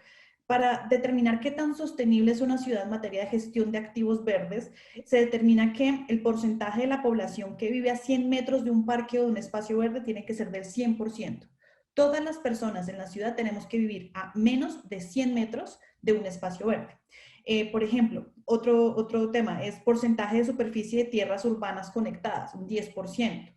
Para determinar qué tan sostenible es una ciudad en materia de gestión de activos verdes, se determina que el porcentaje de la población que vive a 100 metros de un parque o de un espacio verde tiene que ser del 100%. Todas las personas en la ciudad tenemos que vivir a menos de 100 metros de un espacio verde. Por ejemplo, otro tema es porcentaje de superficie de tierras urbanas conectadas, un 10%.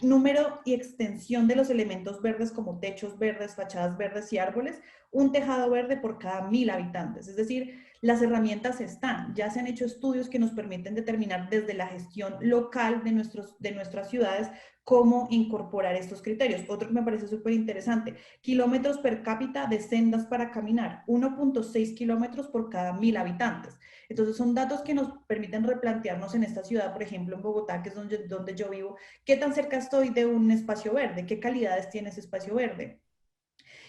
Número y extensión de los elementos verdes como techos verdes, fachadas verdes y árboles, un tejado verde por cada 1000 habitantes. Es decir, las herramientas están, ya se han hecho estudios que nos permiten determinar desde la gestión local de nuestras ciudades cómo incorporar estos criterios. Otro que me parece súper interesante, kilómetros per cápita de sendas para caminar, 1.6 kilómetros por cada 1000 habitantes. Entonces son datos que nos permiten replantearnos en esta ciudad, por ejemplo en Bogotá, que es donde yo vivo, qué tan cerca estoy de un espacio verde, qué calidades tiene ese espacio verde.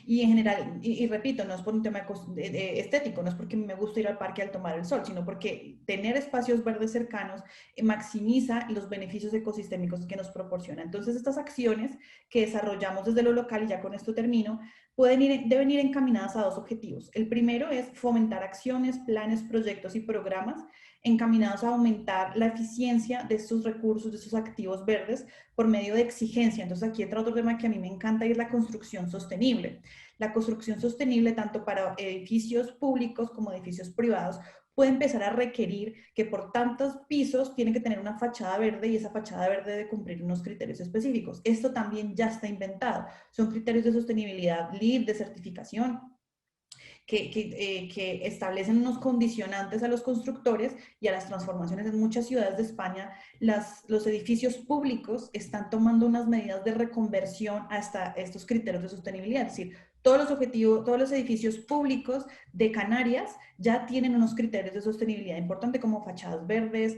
Y en general, y repito, no es por un tema estético, no es porque me gusta ir al parque al tomar el sol, sino porque tener espacios verdes cercanos maximiza los beneficios ecosistémicos que nos proporciona. Entonces, estas acciones que desarrollamos desde lo local, y ya con esto termino, deben ir encaminadas a dos objetivos. El primero es fomentar acciones, planes, proyectos y programas encaminados a aumentar la eficiencia de estos recursos, de estos activos verdes, por medio de exigencia. Entonces aquí entra otro tema que a mí me encanta y es la construcción sostenible. La construcción sostenible, tanto para edificios públicos como edificios privados, puede empezar a requerir que por tantos pisos tiene que tener una fachada verde y esa fachada verde debe cumplir unos criterios específicos. Esto también ya está inventado. Son criterios de sostenibilidad LEED, de certificación, que establecen unos condicionantes a los constructores y a las transformaciones. En muchas ciudades de España, los edificios públicos están tomando unas medidas de reconversión hasta estos criterios de sostenibilidad, es decir, todos los edificios públicos de Canarias ya tienen unos criterios de sostenibilidad importante como fachadas verdes,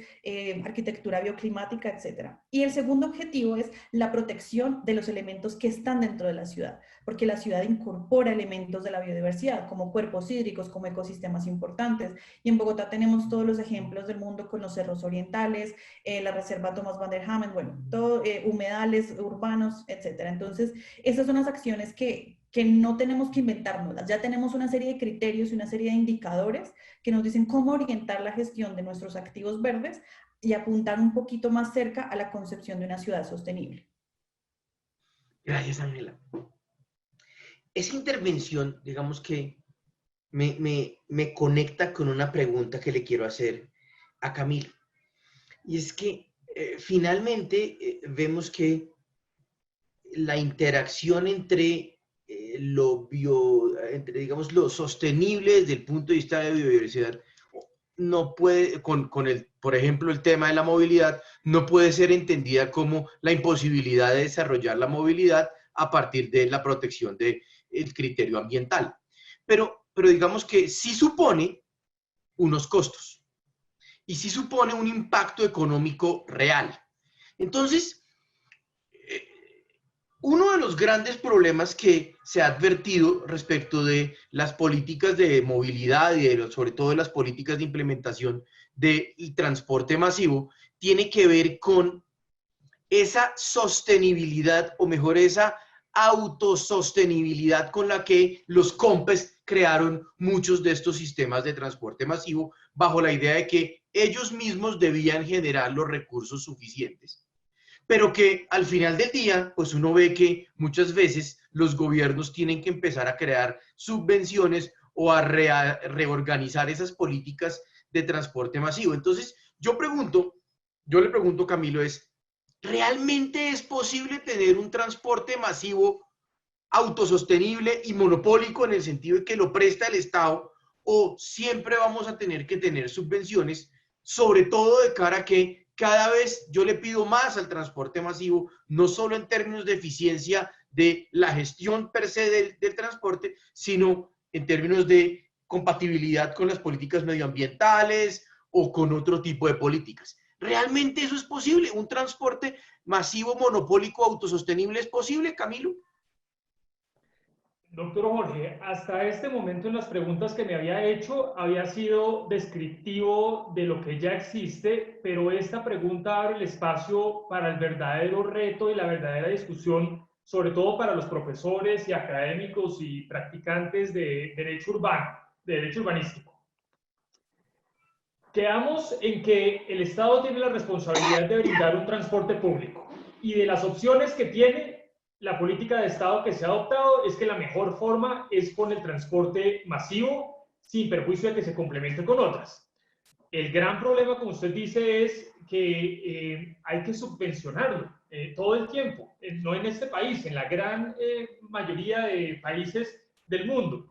arquitectura bioclimática, etc. Y el segundo objetivo es la protección de los elementos que están dentro de la ciudad, porque la ciudad incorpora elementos de la biodiversidad, como cuerpos hídricos, como ecosistemas importantes. Y en Bogotá tenemos todos los ejemplos del mundo con los cerros orientales, la reserva Thomas van der Hamen, bueno, todo, humedales urbanos, etc. Entonces, esas son las acciones que no tenemos que inventárnoslas. Ya tenemos una serie de criterios y una serie de indicadores que nos dicen cómo orientar la gestión de nuestros activos verdes y apuntar un poquito más cerca a la concepción de una ciudad sostenible. Gracias, Ángela. Esa intervención, digamos que me conecta con una pregunta que le quiero hacer a Camilo. Y es que finalmente vemos que la interacción entre digamos, lo sostenible desde el punto de vista de biodiversidad no puede, por ejemplo, el tema de la movilidad, no puede ser entendida como la imposibilidad de desarrollar la movilidad a partir de la protección del criterio ambiental. Pero digamos que sí supone unos costos y sí supone un impacto económico real. Entonces, uno de los grandes problemas que se ha advertido respecto de las políticas de movilidad y sobre todo de las políticas de implementación del transporte masivo tiene que ver con esa sostenibilidad, o mejor, esa autosostenibilidad con la que los COMPES crearon muchos de estos sistemas de transporte masivo bajo la idea de que ellos mismos debían generar los recursos suficientes. Pero que al final del día, pues uno ve que muchas veces los gobiernos tienen que empezar a crear subvenciones o a reorganizar esas políticas de transporte masivo. Entonces, yo le pregunto, Camilo, ¿realmente es posible tener un transporte masivo autosostenible y monopólico en el sentido de que lo presta el Estado, o siempre vamos a tener que tener subvenciones, sobre todo de cara a que cada vez yo le pido más al transporte masivo, no solo en términos de eficiencia de la gestión per se del transporte, sino en términos de compatibilidad con las políticas medioambientales o con otro tipo de políticas? ¿Realmente eso es posible? ¿Un transporte masivo, monopólico, autosostenible es posible, Camilo? Doctor Jorge, hasta este momento en las preguntas que me había hecho había sido descriptivo de lo que ya existe, pero esta pregunta abre el espacio para el verdadero reto y la verdadera discusión, sobre todo para los profesores y académicos y practicantes de derecho urbano, de derecho urbanístico. Quedamos en que el Estado tiene la responsabilidad de brindar un transporte público y de las opciones que tiene, la política de Estado que se ha adoptado es que la mejor forma es con el transporte masivo, sin perjuicio de que se complemente con otras. El gran problema, como usted dice, es que hay que subvencionarlo todo el tiempo, no en este país, en la gran mayoría de países del mundo.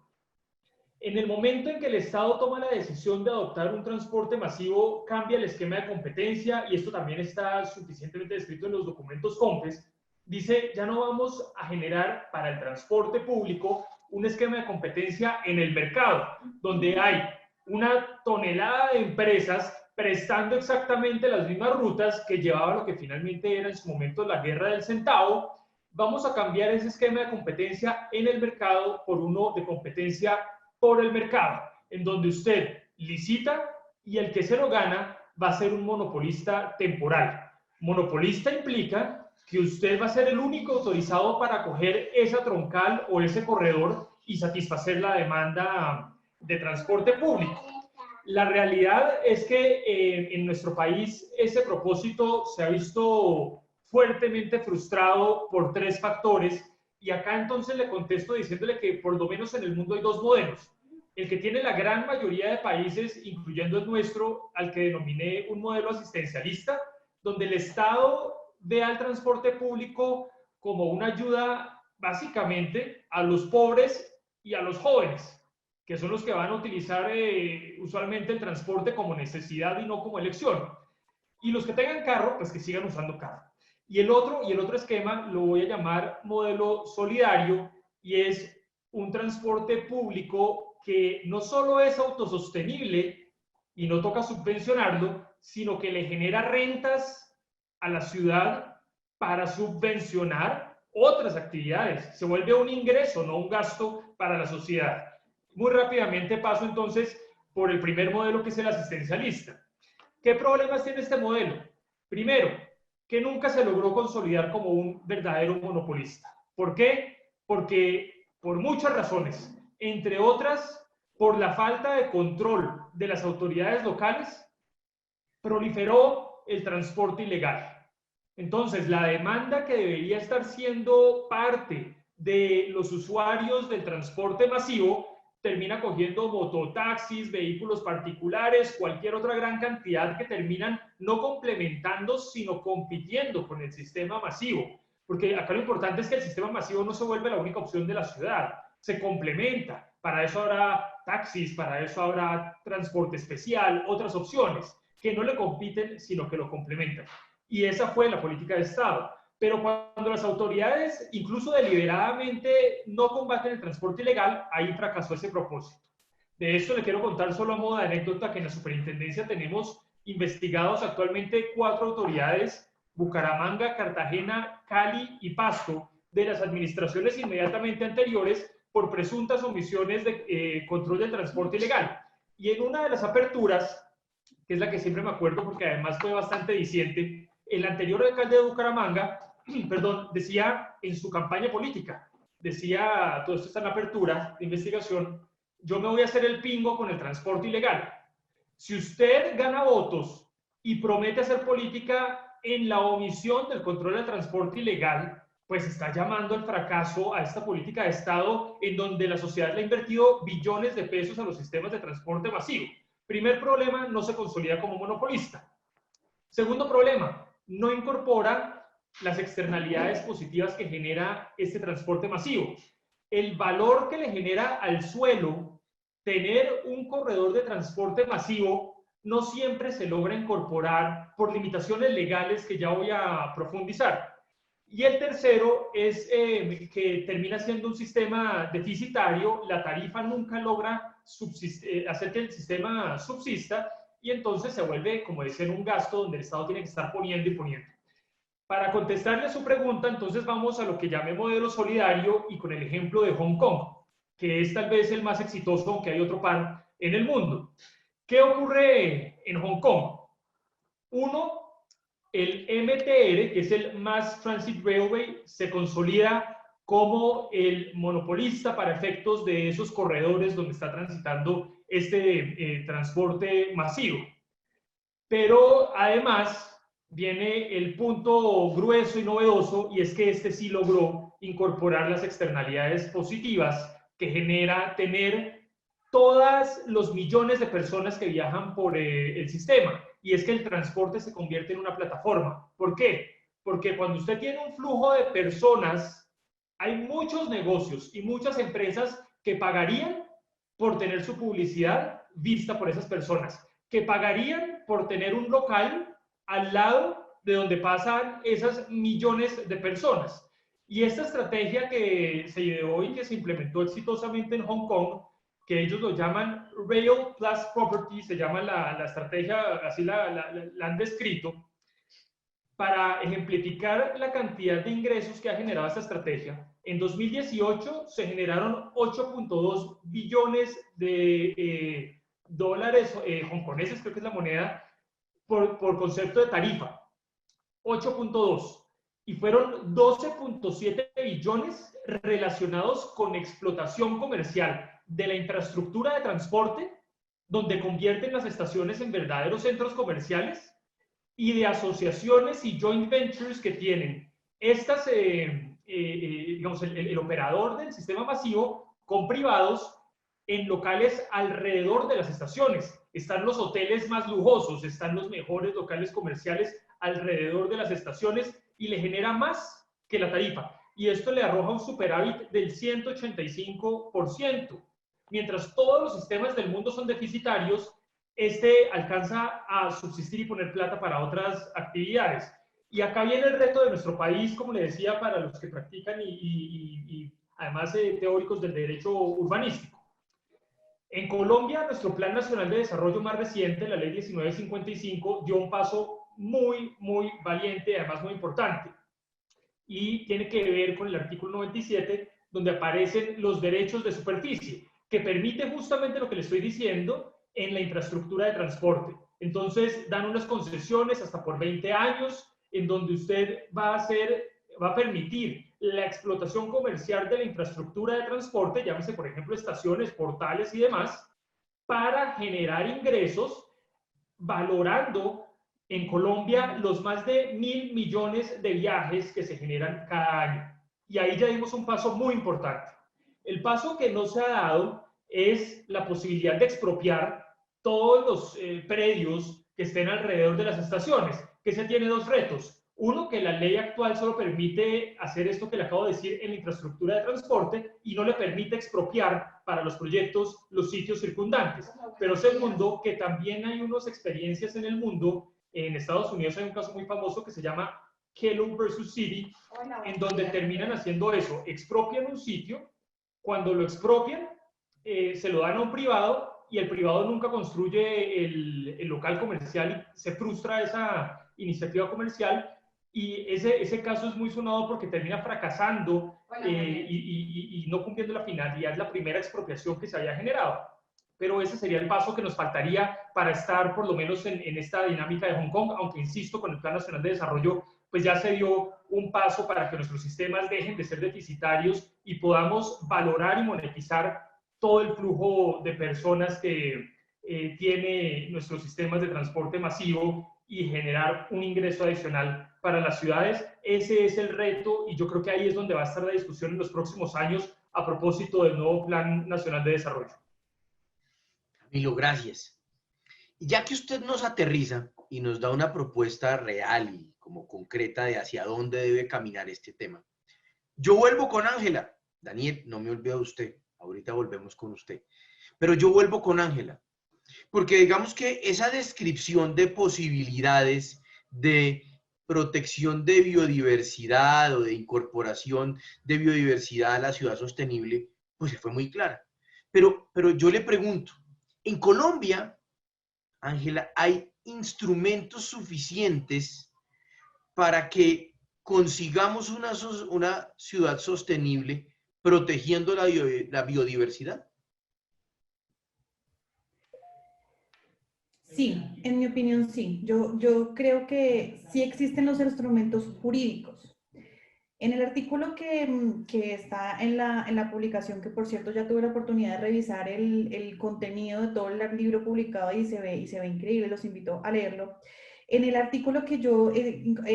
En el momento en que el Estado toma la decisión de adoptar un transporte masivo, cambia el esquema de competencia, y esto también está suficientemente descrito en los documentos COMPES. Dice, ya no vamos a generar para el transporte público un esquema de competencia en el mercado, donde hay una tonelada de empresas prestando exactamente las mismas rutas que llevaba lo que finalmente era en su momento la guerra del centavo. Vamos a cambiar ese esquema de competencia en el mercado por uno de competencia por el mercado, en donde usted licita y el que se lo gana va a ser un monopolista temporal. Monopolista implica que usted va a ser el único autorizado para coger esa troncal o ese corredor y satisfacer la demanda de transporte público. La realidad es que en nuestro país ese propósito se ha visto fuertemente frustrado por tres factores, y acá entonces le contesto diciéndole que por lo menos en el mundo hay dos modelos. El que tiene la gran mayoría de países, incluyendo el nuestro, al que denominé un modelo asistencialista, donde el Estado ve al transporte público como una ayuda básicamente a los pobres y a los jóvenes, que son los que van a utilizar usualmente el transporte como necesidad y no como elección. Y los que tengan carro, pues que sigan usando carro. Y el otro esquema lo voy a llamar modelo solidario, y es un transporte público que no solo es autosostenible y no toca subvencionarlo, sino que le genera rentas a la ciudad para subvencionar otras actividades. Se vuelve un ingreso, no un gasto para la sociedad. Muy rápidamente paso entonces por el primer modelo, que es el asistencialista. ¿Qué problemas tiene este modelo? Primero, que nunca se logró consolidar como un verdadero monopolista. ¿Por qué? Porque por muchas razones, entre otras, por la falta de control de las autoridades locales, proliferó el transporte ilegal. Entonces, la demanda que debería estar siendo parte de los usuarios del transporte masivo termina cogiendo mototaxis, vehículos particulares, cualquier otra gran cantidad que terminan no complementando, sino compitiendo con el sistema masivo. Porque acá lo importante es que el sistema masivo no se vuelve la única opción de la ciudad, se complementa. Para eso habrá taxis, para eso habrá transporte especial, otras opciones que no le compiten, sino que lo complementan. Y esa fue la política de Estado. Pero cuando las autoridades, incluso deliberadamente, no combaten el transporte ilegal, ahí fracasó ese propósito. De esto le quiero contar solo a modo de anécdota que en la superintendencia tenemos investigados actualmente 4 autoridades, Bucaramanga, Cartagena, Cali y Pasto, de las administraciones inmediatamente anteriores por presuntas omisiones de control del transporte ilegal. Y en una de las aperturas, que es la que siempre me acuerdo porque además fue bastante diciente, el anterior alcalde de Bucaramanga, decía en su campaña política, decía, todo esto está en la apertura de investigación, yo me voy a hacer el pingo con el transporte ilegal. Si usted gana votos y promete hacer política en la omisión del control del transporte ilegal, pues está llamando al fracaso a esta política de Estado en donde la sociedad le ha invertido billones de pesos a los sistemas de transporte masivo. Primer problema, no se consolida como monopolista. Segundo problema, no incorpora las externalidades positivas que genera este transporte masivo. El valor que le genera al suelo tener un corredor de transporte masivo no siempre se logra incorporar por limitaciones legales que ya voy a profundizar. Y el tercero es que termina siendo un sistema deficitario, la tarifa nunca logra hacer que el sistema subsista y entonces se vuelve, como decía, un gasto donde el Estado tiene que estar poniendo y poniendo. Para contestarle a su pregunta, entonces vamos a lo que llamé modelo solidario y con el ejemplo de Hong Kong, que es tal vez el más exitoso, aunque hay otro par en el mundo. ¿Qué ocurre en Hong Kong? Uno, el MTR, que es el Mass Transit Railway, se consolida como el monopolista para efectos de esos corredores donde está transitando este transporte masivo. Pero además viene el punto grueso y novedoso, y es que este sí logró incorporar las externalidades positivas que genera tener todos los millones de personas que viajan por el sistema. Y es que el transporte se convierte en una plataforma. ¿Por qué? Porque cuando usted tiene un flujo de personas, hay muchos negocios y muchas empresas que pagarían por tener su publicidad vista por esas personas, que pagarían por tener un local al lado de donde pasan esas millones de personas. Y esta estrategia que se ideó y que se implementó exitosamente en Hong Kong, que ellos lo llaman Rail Plus Property, se llama la estrategia, así la han descrito, para ejemplificar la cantidad de ingresos que ha generado esta estrategia. En 2018 se generaron 8.2 billones de dólares hongkoneses, creo que es la moneda, por concepto de tarifa. 8.2. Y fueron 12.7 billones relacionados con explotación comercial de la infraestructura de transporte, donde convierten las estaciones en verdaderos centros comerciales, y de asociaciones y joint ventures que tienen estas, digamos, el operador del sistema masivo con privados en locales alrededor de las estaciones. Están los hoteles más lujosos, están los mejores locales comerciales alrededor de las estaciones y le genera más que la tarifa. Y esto le arroja un superávit del 185%. Mientras todos los sistemas del mundo son deficitarios, este alcanza a subsistir y poner plata para otras actividades. Y acá viene el reto de nuestro país, como le decía, para los que practican y además teóricos del derecho urbanístico. En Colombia, nuestro Plan Nacional de Desarrollo más reciente, la Ley 1955, dio un paso muy valiente, además muy importante. Y tiene que ver con el artículo 97, donde aparecen los derechos de superficie, que permite justamente lo que le estoy diciendo en la infraestructura de transporte. Entonces, dan unas concesiones hasta por 20 años, en donde usted va a permitir la explotación comercial de la infraestructura de transporte, llámese por ejemplo estaciones, portales y demás, para generar ingresos, valorando en Colombia los más de 1.000 millones de viajes que se generan cada año. Y ahí ya dimos un paso muy importante. El paso que no se ha dado es la posibilidad de expropiar todos los predios que estén alrededor de las estaciones, que se tiene dos retos. Uno, que la ley actual solo permite hacer esto que le acabo de decir en la infraestructura de transporte y no le permite expropiar para los proyectos los sitios circundantes. Pero segundo, que también hay unas experiencias en el mundo. En Estados Unidos hay un caso muy famoso que se llama Kellogg versus City, en donde terminan haciendo eso, expropian un sitio, cuando lo expropian, se lo dan a un privado y el privado nunca construye el local comercial y se frustra esa iniciativa comercial. Y ese caso es muy sonado porque termina fracasando y no cumpliendo la finalidad, la primera expropiación que se había generado. Pero ese sería el paso que nos faltaría para estar por lo menos en esta dinámica de Hong Kong, aunque insisto, con el Plan Nacional de Desarrollo, pues ya se dio un paso para que nuestros sistemas dejen de ser deficitarios y podamos valorar y monetizar todo el flujo de personas que tiene nuestros sistemas de transporte masivo y generar un ingreso adicional para las ciudades. Ese es el reto y yo creo que ahí es donde va a estar la discusión en los próximos años a propósito del nuevo Plan Nacional de Desarrollo. Camilo, gracias. Y ya que usted nos aterriza y nos da una propuesta real y como concreta de hacia dónde debe caminar este tema, yo vuelvo con Ángela. Daniel, no me olvido de usted, ahorita volvemos con usted. Pero yo vuelvo con Ángela, porque digamos que esa descripción de posibilidades de protección de biodiversidad o de incorporación de biodiversidad a la ciudad sostenible, pues fue muy clara. Pero yo le pregunto, en Colombia, Ángela, ¿hay instrumentos suficientes para que consigamos una ciudad sostenible protegiendo la biodiversidad? Sí, en mi opinión sí. Yo creo que sí existen los instrumentos jurídicos. En el artículo que está en la publicación, que por cierto ya tuve la oportunidad de revisar el contenido de todo el libro publicado y se ve increíble, los invito a leerlo. En el artículo que yo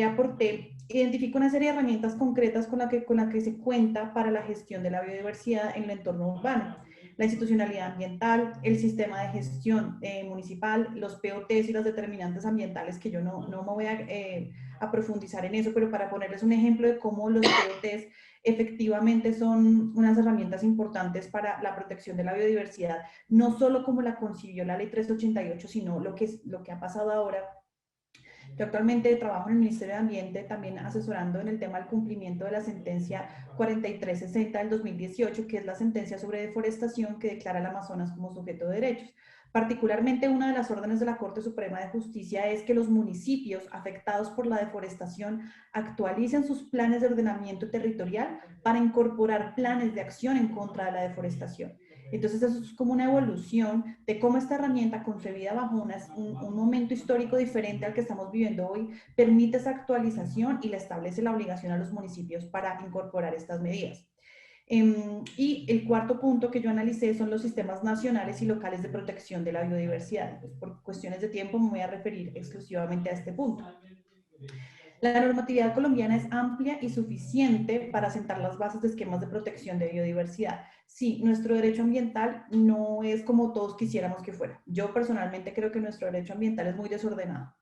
aporté, identifico una serie de herramientas concretas con la que se cuenta para la gestión de la biodiversidad en el entorno urbano. La institucionalidad ambiental, el sistema de gestión municipal, los POTs y las determinantes ambientales, que yo no me voy a profundizar en eso, pero para ponerles un ejemplo de cómo los POTs efectivamente son unas herramientas importantes para la protección de la biodiversidad, no solo como la concibió la Ley 388, sino lo que ha pasado ahora. Yo actualmente trabajo en el Ministerio de Ambiente también asesorando en el tema del cumplimiento de la sentencia 4360 del 2018, que es la sentencia sobre deforestación que declara al Amazonas como sujeto de derechos. Particularmente, una de las órdenes de la Corte Suprema de Justicia es que los municipios afectados por la deforestación actualicen sus planes de ordenamiento territorial para incorporar planes de acción en contra de la deforestación. Entonces, eso es como una evolución de cómo esta herramienta, concebida bajo un momento histórico diferente al que estamos viviendo hoy, permite esa actualización y le establece la obligación a los municipios para incorporar estas medidas. Y el cuarto punto que yo analicé son los sistemas nacionales y locales de protección de la biodiversidad. Pues por cuestiones de tiempo me voy a referir exclusivamente a este punto. La normatividad colombiana es amplia y suficiente para sentar las bases de esquemas de protección de biodiversidad. Sí, nuestro derecho ambiental no es como todos quisiéramos que fuera. Yo personalmente creo que nuestro derecho ambiental es muy desordenado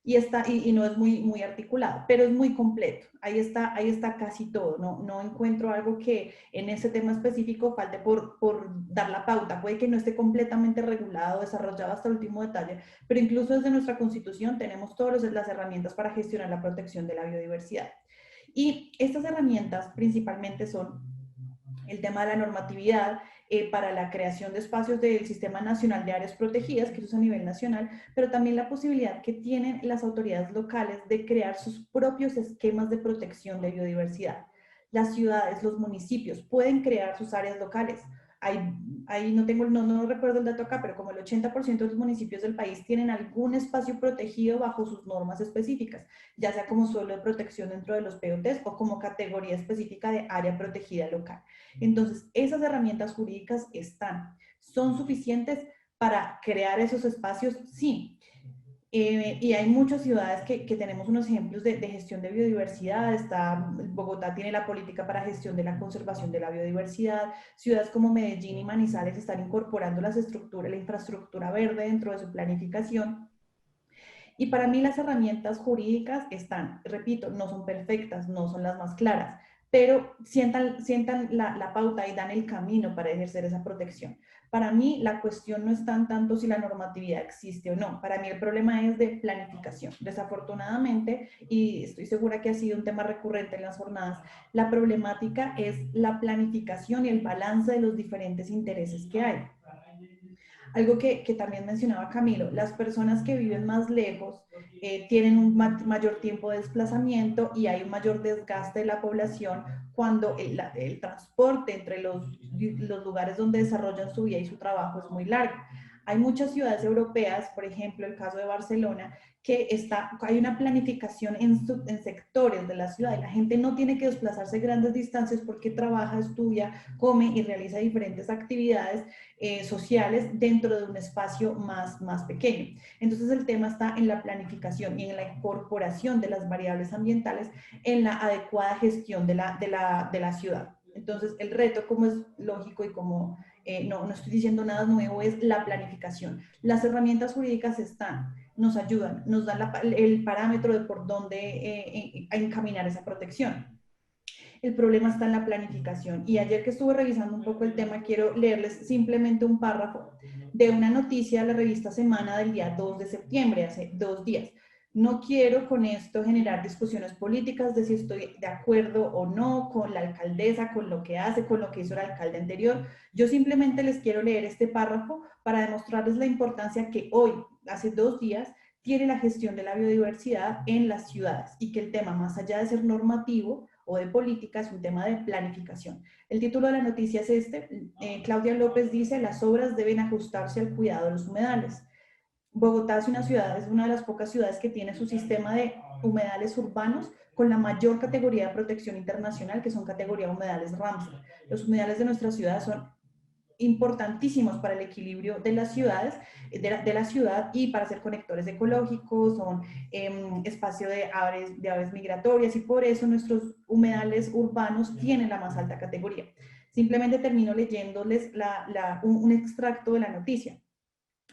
y no es muy articulado, pero es muy completo. Ahí está casi todo. No encuentro algo que en ese tema específico falte por dar la pauta. Puede que no esté completamente regulado, desarrollado hasta el último detalle, pero incluso desde nuestra Constitución tenemos todas las herramientas para gestionar la protección de la biodiversidad. Y estas herramientas principalmente son el tema de la normatividad para la creación de espacios del Sistema Nacional de Áreas Protegidas, que eso es a nivel nacional, pero también la posibilidad que tienen las autoridades locales de crear sus propios esquemas de protección de biodiversidad. Las ciudades, los municipios pueden crear sus áreas locales. Ahí no recuerdo el dato acá, pero como el 80% de los municipios del país tienen algún espacio protegido bajo sus normas específicas, ya sea como suelo de protección dentro de los POTs o como categoría específica de área protegida local. Entonces, esas herramientas jurídicas ¿son suficientes para crear esos espacios? Sí. Y hay muchas ciudades que tenemos unos ejemplos de gestión de biodiversidad. Bogotá tiene la política para gestión de la conservación de la biodiversidad. Ciudades como Medellín y Manizales están incorporando la infraestructura verde dentro de su planificación. Y para mí las herramientas jurídicas repito, no son perfectas, no son las más claras, pero sientan la pauta y dan el camino para ejercer esa protección. Para mí la cuestión no es tanto si la normatividad existe o no. Para mí el problema es de planificación. Desafortunadamente, y estoy segura que ha sido un tema recurrente en las jornadas, la problemática es la planificación y el balance de los diferentes intereses que hay. Algo que también mencionaba Camilo, las personas que viven más lejos tienen un mayor tiempo de desplazamiento y hay un mayor desgaste de la población cuando el transporte entre los lugares donde desarrollan su vida y su trabajo es muy largo. Hay muchas ciudades europeas, por ejemplo, el caso de Barcelona, que hay una planificación en sectores de la ciudad y la gente no tiene que desplazarse grandes distancias porque trabaja, estudia, come y realiza diferentes actividades sociales dentro de un espacio más pequeño. Entonces el tema está en la planificación y en la incorporación de las variables ambientales en la adecuada gestión de la ciudad. Entonces el reto, como es lógico y como no estoy diciendo nada nuevo, es la planificación. Las herramientas jurídicas nos ayudan, nos dan el parámetro de por dónde encaminar esa protección. El problema está en la planificación. Y ayer que estuve revisando un poco el tema, quiero leerles simplemente un párrafo de una noticia de la revista Semana del día 2 de septiembre, hace 2 días. No quiero con esto generar discusiones políticas de si estoy de acuerdo o no con la alcaldesa, con lo que hace, con lo que hizo el alcalde anterior. Yo simplemente les quiero leer este párrafo para demostrarles la importancia que hoy, hace 2 días, tiene la gestión de la biodiversidad en las ciudades y que el tema, más allá de ser normativo o de política, es un tema de planificación. El título de la noticia es Claudia López dice: las obras deben ajustarse al cuidado de los humedales. Bogotá es una de las pocas ciudades que tiene su sistema de humedales urbanos con la mayor categoría de protección internacional, que son categoría humedales Ramsar. Los humedales de nuestra ciudad son importantísimos para el equilibrio de las ciudades, de la ciudad y para ser conectores ecológicos, son espacio de aves migratorias y por eso nuestros humedales urbanos tienen la más alta categoría. Simplemente termino leyéndoles un extracto de la noticia.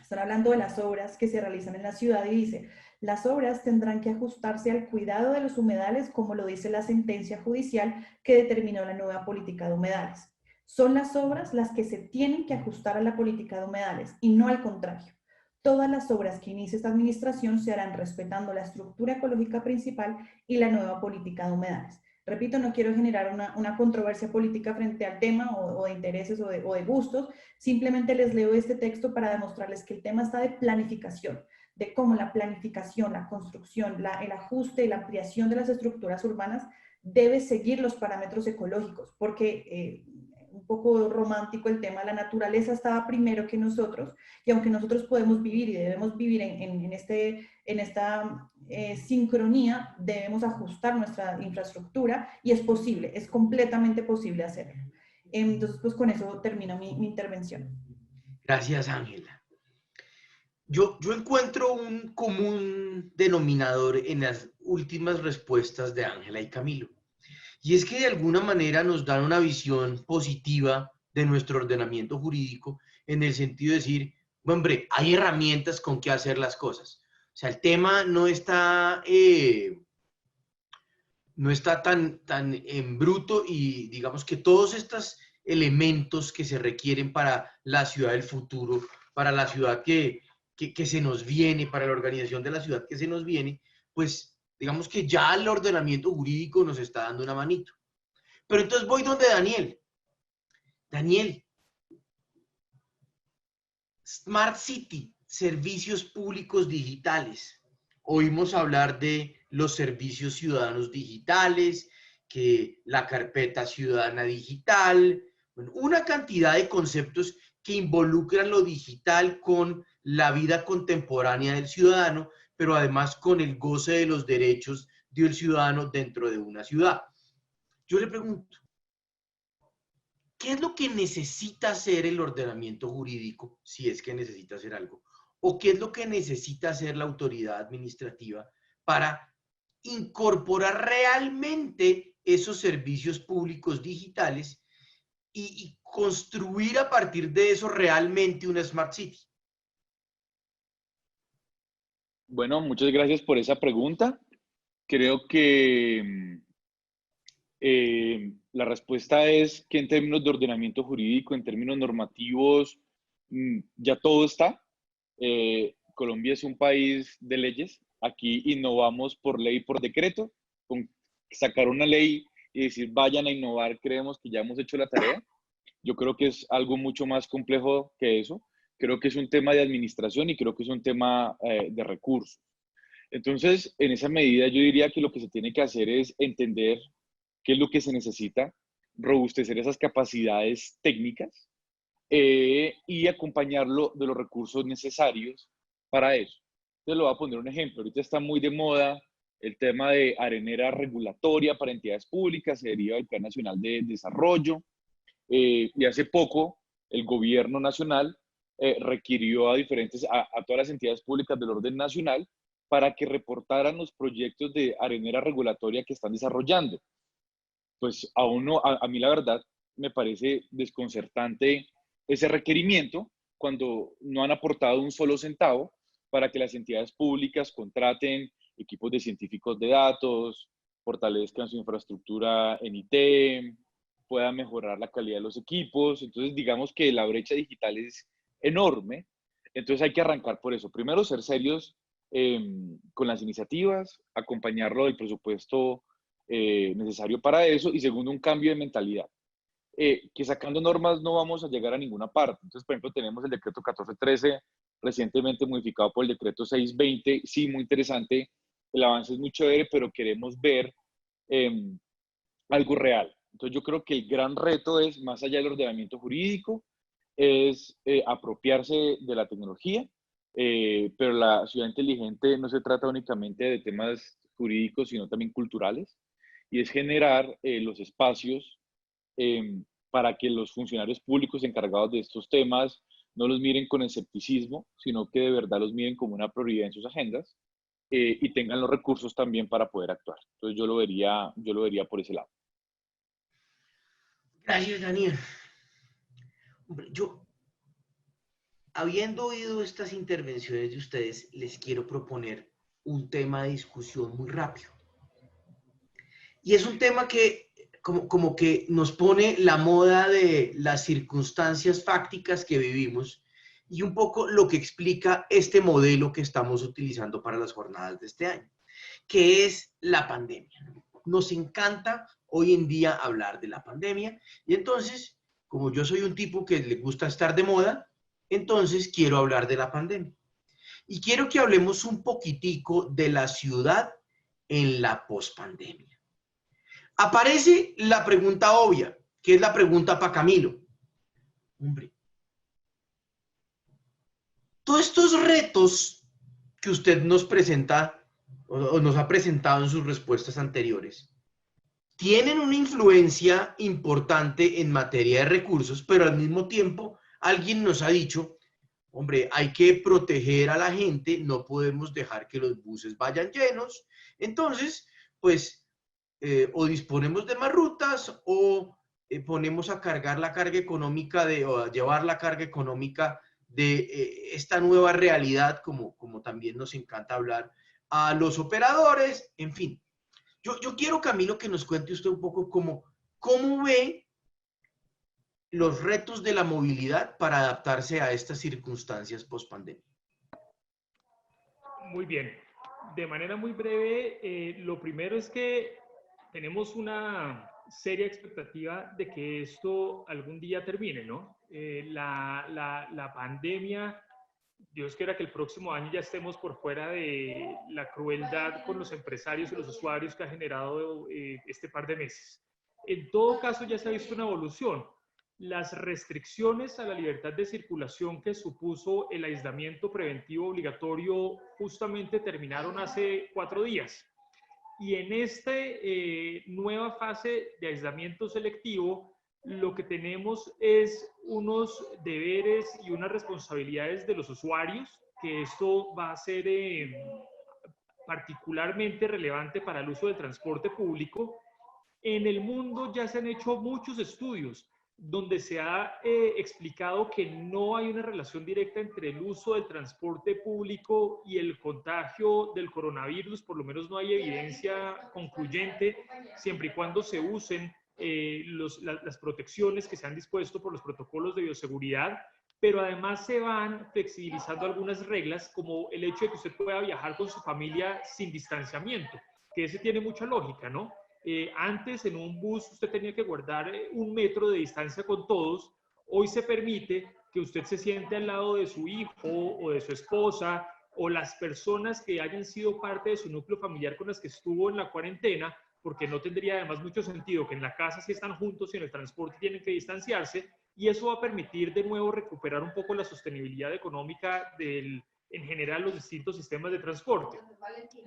Están hablando de las obras que se realizan en la ciudad y dice: las obras tendrán que ajustarse al cuidado de los humedales, como lo dice la sentencia judicial que determinó la nueva política de humedales. Son las obras las que se tienen que ajustar a la política de humedales y no al contrario. Todas las obras que inicie esta administración se harán respetando la estructura ecológica principal y la nueva política de humedales. Repito, no quiero generar una controversia política frente al tema o de intereses o de gustos, simplemente les leo este texto para demostrarles que el tema está de planificación, de cómo la planificación, la construcción, el ajuste y la ampliación de las estructuras urbanas debe seguir los parámetros ecológicos, porque un poco romántico el tema, la naturaleza estaba primero que nosotros, y aunque nosotros podemos vivir y debemos vivir en esta sincronía, debemos ajustar nuestra infraestructura y es posible, es completamente posible hacerlo. Entonces, pues con eso termino mi intervención. Gracias, Ángela. Yo encuentro un común denominador en las últimas respuestas de Ángela y Camilo. Y es que de alguna manera nos dan una visión positiva de nuestro ordenamiento jurídico en el sentido de decir, hombre, hay herramientas con que hacer las cosas. O sea, el tema no está tan en bruto y digamos que todos estos elementos que se requieren para la ciudad del futuro, para la ciudad que se nos viene, para la organización de la ciudad que se nos viene, pues digamos que ya el ordenamiento jurídico nos está dando una manito. Pero entonces voy donde Daniel. Daniel, Smart City, servicios públicos digitales. Oímos hablar de los servicios ciudadanos digitales, que la carpeta ciudadana digital, bueno, una cantidad de conceptos que involucran lo digital con la vida contemporánea del ciudadano, pero además con el goce de los derechos del ciudadano dentro de una ciudad. Yo le pregunto, ¿qué es lo que necesita hacer el ordenamiento jurídico, si es que necesita hacer algo? ¿O qué es lo que necesita hacer la autoridad administrativa para incorporar realmente esos servicios públicos digitales y construir a partir de eso realmente una Smart City? Bueno, muchas gracias por esa pregunta. Creo que la respuesta es que en términos de ordenamiento jurídico, en términos normativos, ya todo está. Colombia es un país de leyes. Aquí innovamos por ley, por decreto. Con sacar una ley y decir vayan a innovar, creemos que ya hemos hecho la tarea. Yo creo que es algo mucho más complejo que eso. Creo que es un tema de administración y creo que es un tema de recursos. Entonces, en esa medida, yo diría que lo que se tiene que hacer es entender qué es lo que se necesita, robustecer esas capacidades técnicas y acompañarlo de los recursos necesarios para eso. Entonces, lo voy a poner un ejemplo. Ahorita está muy de moda el tema de arenera regulatoria para entidades públicas, se deriva del Plan Nacional de Desarrollo, y hace poco el gobierno nacional requirió a todas las entidades públicas del orden nacional para que reportaran los proyectos de arenera regulatoria que están desarrollando. Pues a mí la verdad me parece desconcertante ese requerimiento cuando no han aportado un solo centavo para que las entidades públicas contraten equipos de científicos de datos, fortalezcan su infraestructura en IT, puedan mejorar la calidad de los equipos. Entonces, digamos que la brecha digital es enorme. Entonces, hay que arrancar por eso. Primero, ser serios con las iniciativas, acompañarlo del presupuesto necesario para eso. Y segundo, un cambio de mentalidad. Que sacando normas no vamos a llegar a ninguna parte. Entonces, por ejemplo, tenemos el decreto 1413, recientemente modificado por el decreto 620. Sí, muy interesante. El avance es muy chévere, pero queremos ver algo real. Entonces, yo creo que el gran reto es, más allá del ordenamiento jurídico, es apropiarse de la tecnología, pero la ciudad inteligente no se trata únicamente de temas jurídicos, sino también culturales, y es generar los espacios para que los funcionarios públicos encargados de estos temas no los miren con escepticismo, sino que de verdad los miren como una prioridad en sus agendas y tengan los recursos también para poder actuar. Entonces yo lo vería por ese lado. Gracias, Daniel. Hombre, yo, habiendo oído estas intervenciones de ustedes, les quiero proponer un tema de discusión muy rápido. Y es un tema que como que nos pone la moda de las circunstancias fácticas que vivimos y un poco lo que explica este modelo que estamos utilizando para las jornadas de este año, que es la pandemia. Nos encanta hoy en día hablar de la pandemia y entonces, como yo soy un tipo que le gusta estar de moda, entonces quiero hablar de la pandemia. Y quiero que hablemos un poquitico de la ciudad en la pospandemia. Aparece la pregunta obvia, que es la pregunta para Camilo. Hombre, todos estos retos que usted nos presenta o nos ha presentado en sus respuestas anteriores, tienen una influencia importante en materia de recursos, pero al mismo tiempo alguien nos ha dicho, hombre, hay que proteger a la gente, no podemos dejar que los buses vayan llenos, entonces, pues, o disponemos de más rutas o ponemos a cargar la carga económica o a llevar la carga económica de esta nueva realidad, como también nos encanta hablar, a los operadores, en fin. Yo quiero, Camilo, que nos cuente usted un poco cómo ve los retos de la movilidad para adaptarse a estas circunstancias post-pandemia. Muy bien. De manera muy breve, lo primero es que tenemos una seria expectativa de que esto algún día termine, ¿no? La pandemia, Dios quiera que el próximo año ya estemos por fuera de la crueldad con los empresarios y los usuarios que ha generado este par de meses. En todo caso, ya se ha visto una evolución. Las restricciones a la libertad de circulación que supuso el aislamiento preventivo obligatorio justamente terminaron hace 4 días. Y en esta nueva fase de aislamiento selectivo, lo que tenemos es unos deberes y unas responsabilidades de los usuarios, que esto va a ser particularmente relevante para el uso del transporte público. En el mundo ya se han hecho muchos estudios donde se ha explicado que no hay una relación directa entre el uso del transporte público y el contagio del coronavirus, por lo menos no hay evidencia concluyente, siempre y cuando se usen las protecciones que se han dispuesto por los protocolos de bioseguridad, pero además se van flexibilizando algunas reglas, como el hecho de que usted pueda viajar con su familia sin distanciamiento, que ese tiene mucha lógica, ¿no? Antes en un bus usted tenía que guardar 1 metro de distancia con todos. Hoy se permite que usted se siente al lado de su hijo o de su esposa o las personas que hayan sido parte de su núcleo familiar con las que estuvo en la cuarentena, porque no tendría además mucho sentido que en la casa sí están juntos y en el transporte tienen que distanciarse, y eso va a permitir de nuevo recuperar un poco la sostenibilidad económica en general los distintos sistemas de transporte.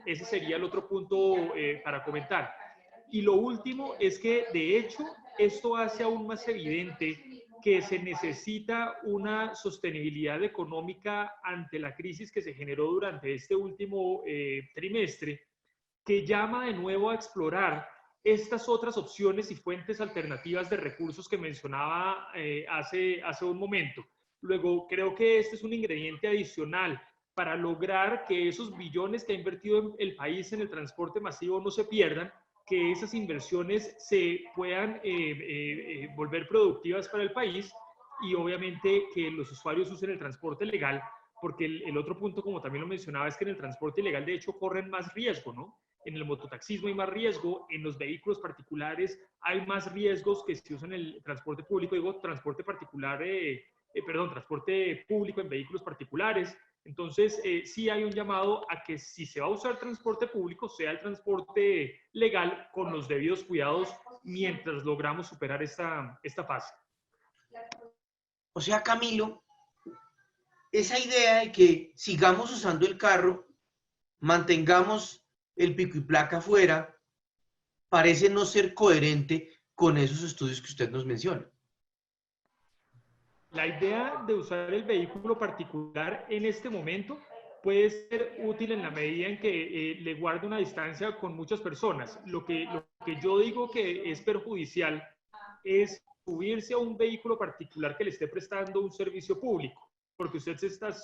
Ese sería el otro punto para comentar. Y lo último es que, de hecho, esto hace aún más evidente que se necesita una sostenibilidad económica ante la crisis que se generó durante este último trimestre, que llama de nuevo a explorar estas otras opciones y fuentes alternativas de recursos que mencionaba hace un momento. Luego, creo que este es un ingrediente adicional para lograr que esos billones que ha invertido el país en el transporte masivo no se pierdan, que esas inversiones se puedan volver productivas para el país, y obviamente que los usuarios usen el transporte legal, porque el otro punto, como también lo mencionaba, es que en el transporte ilegal de hecho corren más riesgo, ¿no? En el mototaxismo hay más riesgo, en los vehículos particulares hay más riesgos que si usan el transporte público, digo transporte particular, transporte público en vehículos particulares. Entonces, sí hay un llamado a que si se va a usar transporte público, sea el transporte legal con los debidos cuidados mientras logramos superar esta fase. O sea, Camilo, esa idea de que sigamos usando el carro, mantengamos el pico y placa afuera, parece no ser coherente con esos estudios que usted nos menciona. La idea de usar el vehículo particular en este momento puede ser útil en la medida en que le guarde una distancia con muchas personas. Lo que yo digo que es perjudicial es subirse a un vehículo particular que le esté prestando un servicio público, porque usted se está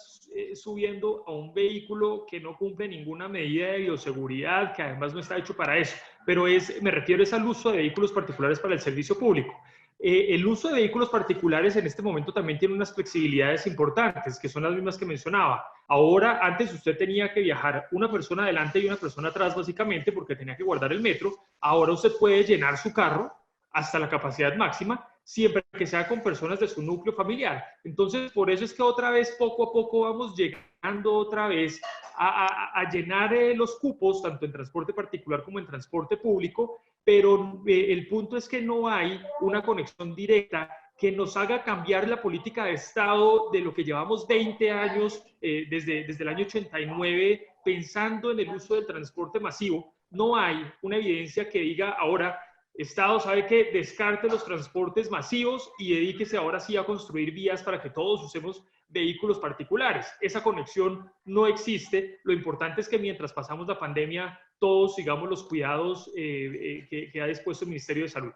subiendo a un vehículo que no cumple ninguna medida de bioseguridad, que además no está hecho para eso, pero me refiero al uso de vehículos particulares para el servicio público. El uso de vehículos particulares en este momento también tiene unas flexibilidades importantes, que son las mismas que mencionaba. Ahora, antes usted tenía que viajar una persona adelante y una persona atrás, básicamente, porque tenía que guardar el metro. Ahora usted puede llenar su carro hasta la capacidad máxima, siempre que sea con personas de su núcleo familiar. Entonces, por eso es que otra vez, poco a poco, vamos llegando otra vez a llenar los cupos, tanto en transporte particular como en transporte público, pero el punto es que no hay una conexión directa que nos haga cambiar la política de Estado de lo que llevamos 20 años, desde el año 89, pensando en el uso del transporte masivo. No hay una evidencia que diga ahora, Estado sabe que descarte los transportes masivos y dedíquese ahora sí a construir vías para que todos usemos vehículos particulares. Esa conexión no existe. Lo importante es que mientras pasamos la pandemia, todos sigamos los cuidados que ha dispuesto el Ministerio de Salud.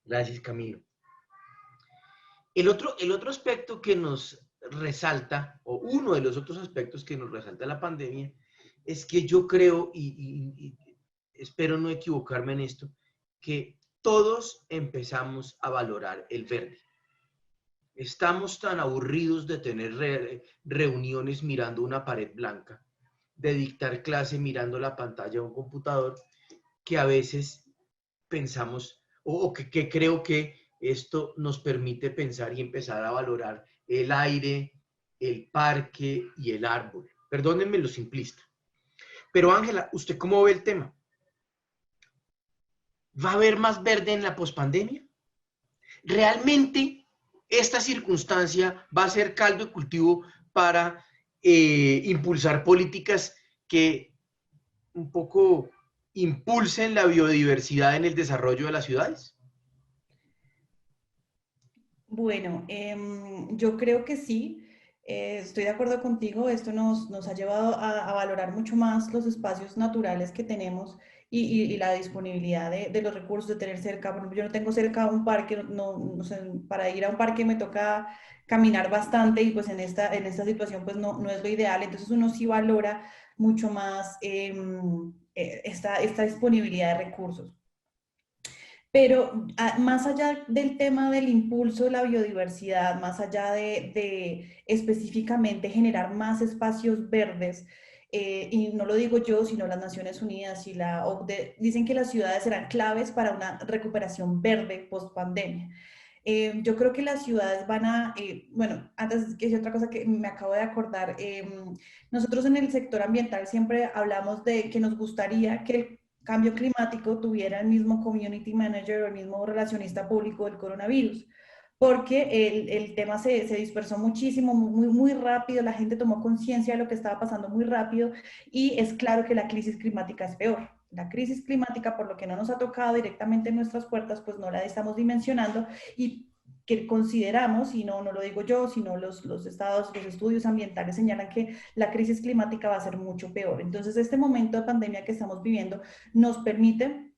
Gracias, Camilo. El otro aspecto que nos resalta, o uno de los otros aspectos que nos resalta la pandemia, es que yo creo, y espero no equivocarme en esto, que todos empezamos a valorar el verde. Estamos tan aburridos de tener reuniones mirando una pared blanca, de dictar clase mirando la pantalla de un computador, que a veces pensamos, o que creo que esto nos permite pensar y empezar a valorar el aire, el parque y el árbol. Perdónenme lo simplista. Pero Ángela, ¿usted cómo ve el tema? ¿Va a haber más verde en la pospandemia? ¿Realmente esta circunstancia va a ser caldo de cultivo para impulsar políticas que un poco impulsen la biodiversidad en el desarrollo de las ciudades? Bueno, yo creo que sí. Estoy de acuerdo contigo. Esto nos ha llevado a valorar mucho más los espacios naturales que tenemos y la disponibilidad de los recursos de tener cerca. Por ejemplo, yo no tengo cerca un parque, no sé, para ir a un parque me toca caminar bastante y pues en esta situación pues no es lo ideal. Entonces uno sí valora mucho más esta disponibilidad de recursos. Pero más allá del tema del impulso de la biodiversidad, más allá de específicamente generar más espacios verdes, y no lo digo yo, sino las Naciones Unidas y la OCDE, dicen que las ciudades serán claves para una recuperación verde post pandemia. Yo creo que las ciudades van a, bueno, antes que es otra cosa que me acabo de acordar, nosotros en el sector ambiental siempre hablamos de que nos gustaría que el cambio climático tuviera el mismo community manager o el mismo relacionista público del coronavirus, porque el tema se dispersó muchísimo, muy rápido, la gente tomó conciencia de lo que estaba pasando muy rápido y es claro que la crisis climática es peor. La crisis climática, por lo que no nos ha tocado directamente en nuestras puertas, pues no la estamos dimensionando y que consideramos, y no lo digo yo, sino los estados, los estudios ambientales señalan que la crisis climática va a ser mucho peor. Entonces, este momento de pandemia que estamos viviendo nos permite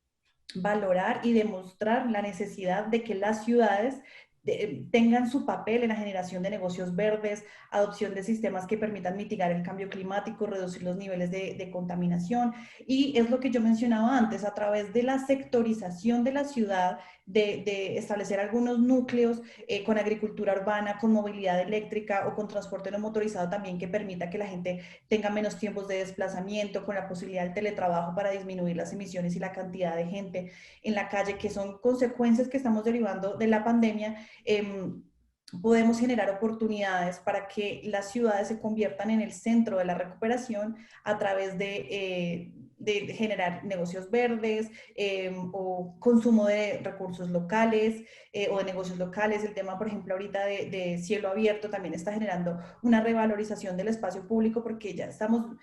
valorar y demostrar la necesidad de que las ciudades tengan su papel en la generación de negocios verdes, adopción de sistemas que permitan mitigar el cambio climático, reducir los niveles de contaminación. Y es lo que yo mencionaba antes, a través de la sectorización de la ciudad, de establecer algunos núcleos con agricultura urbana, con movilidad eléctrica o con transporte no motorizado también que permita que la gente tenga menos tiempos de desplazamiento, con la posibilidad del teletrabajo para disminuir las emisiones y la cantidad de gente en la calle, que son consecuencias que estamos derivando de la pandemia. Podemos generar oportunidades para que las ciudades se conviertan en el centro de la recuperación a través de generar negocios verdes o consumo de recursos locales o de negocios locales. El tema, por ejemplo, ahorita de cielo abierto también está generando una revalorización del espacio público porque ya estamos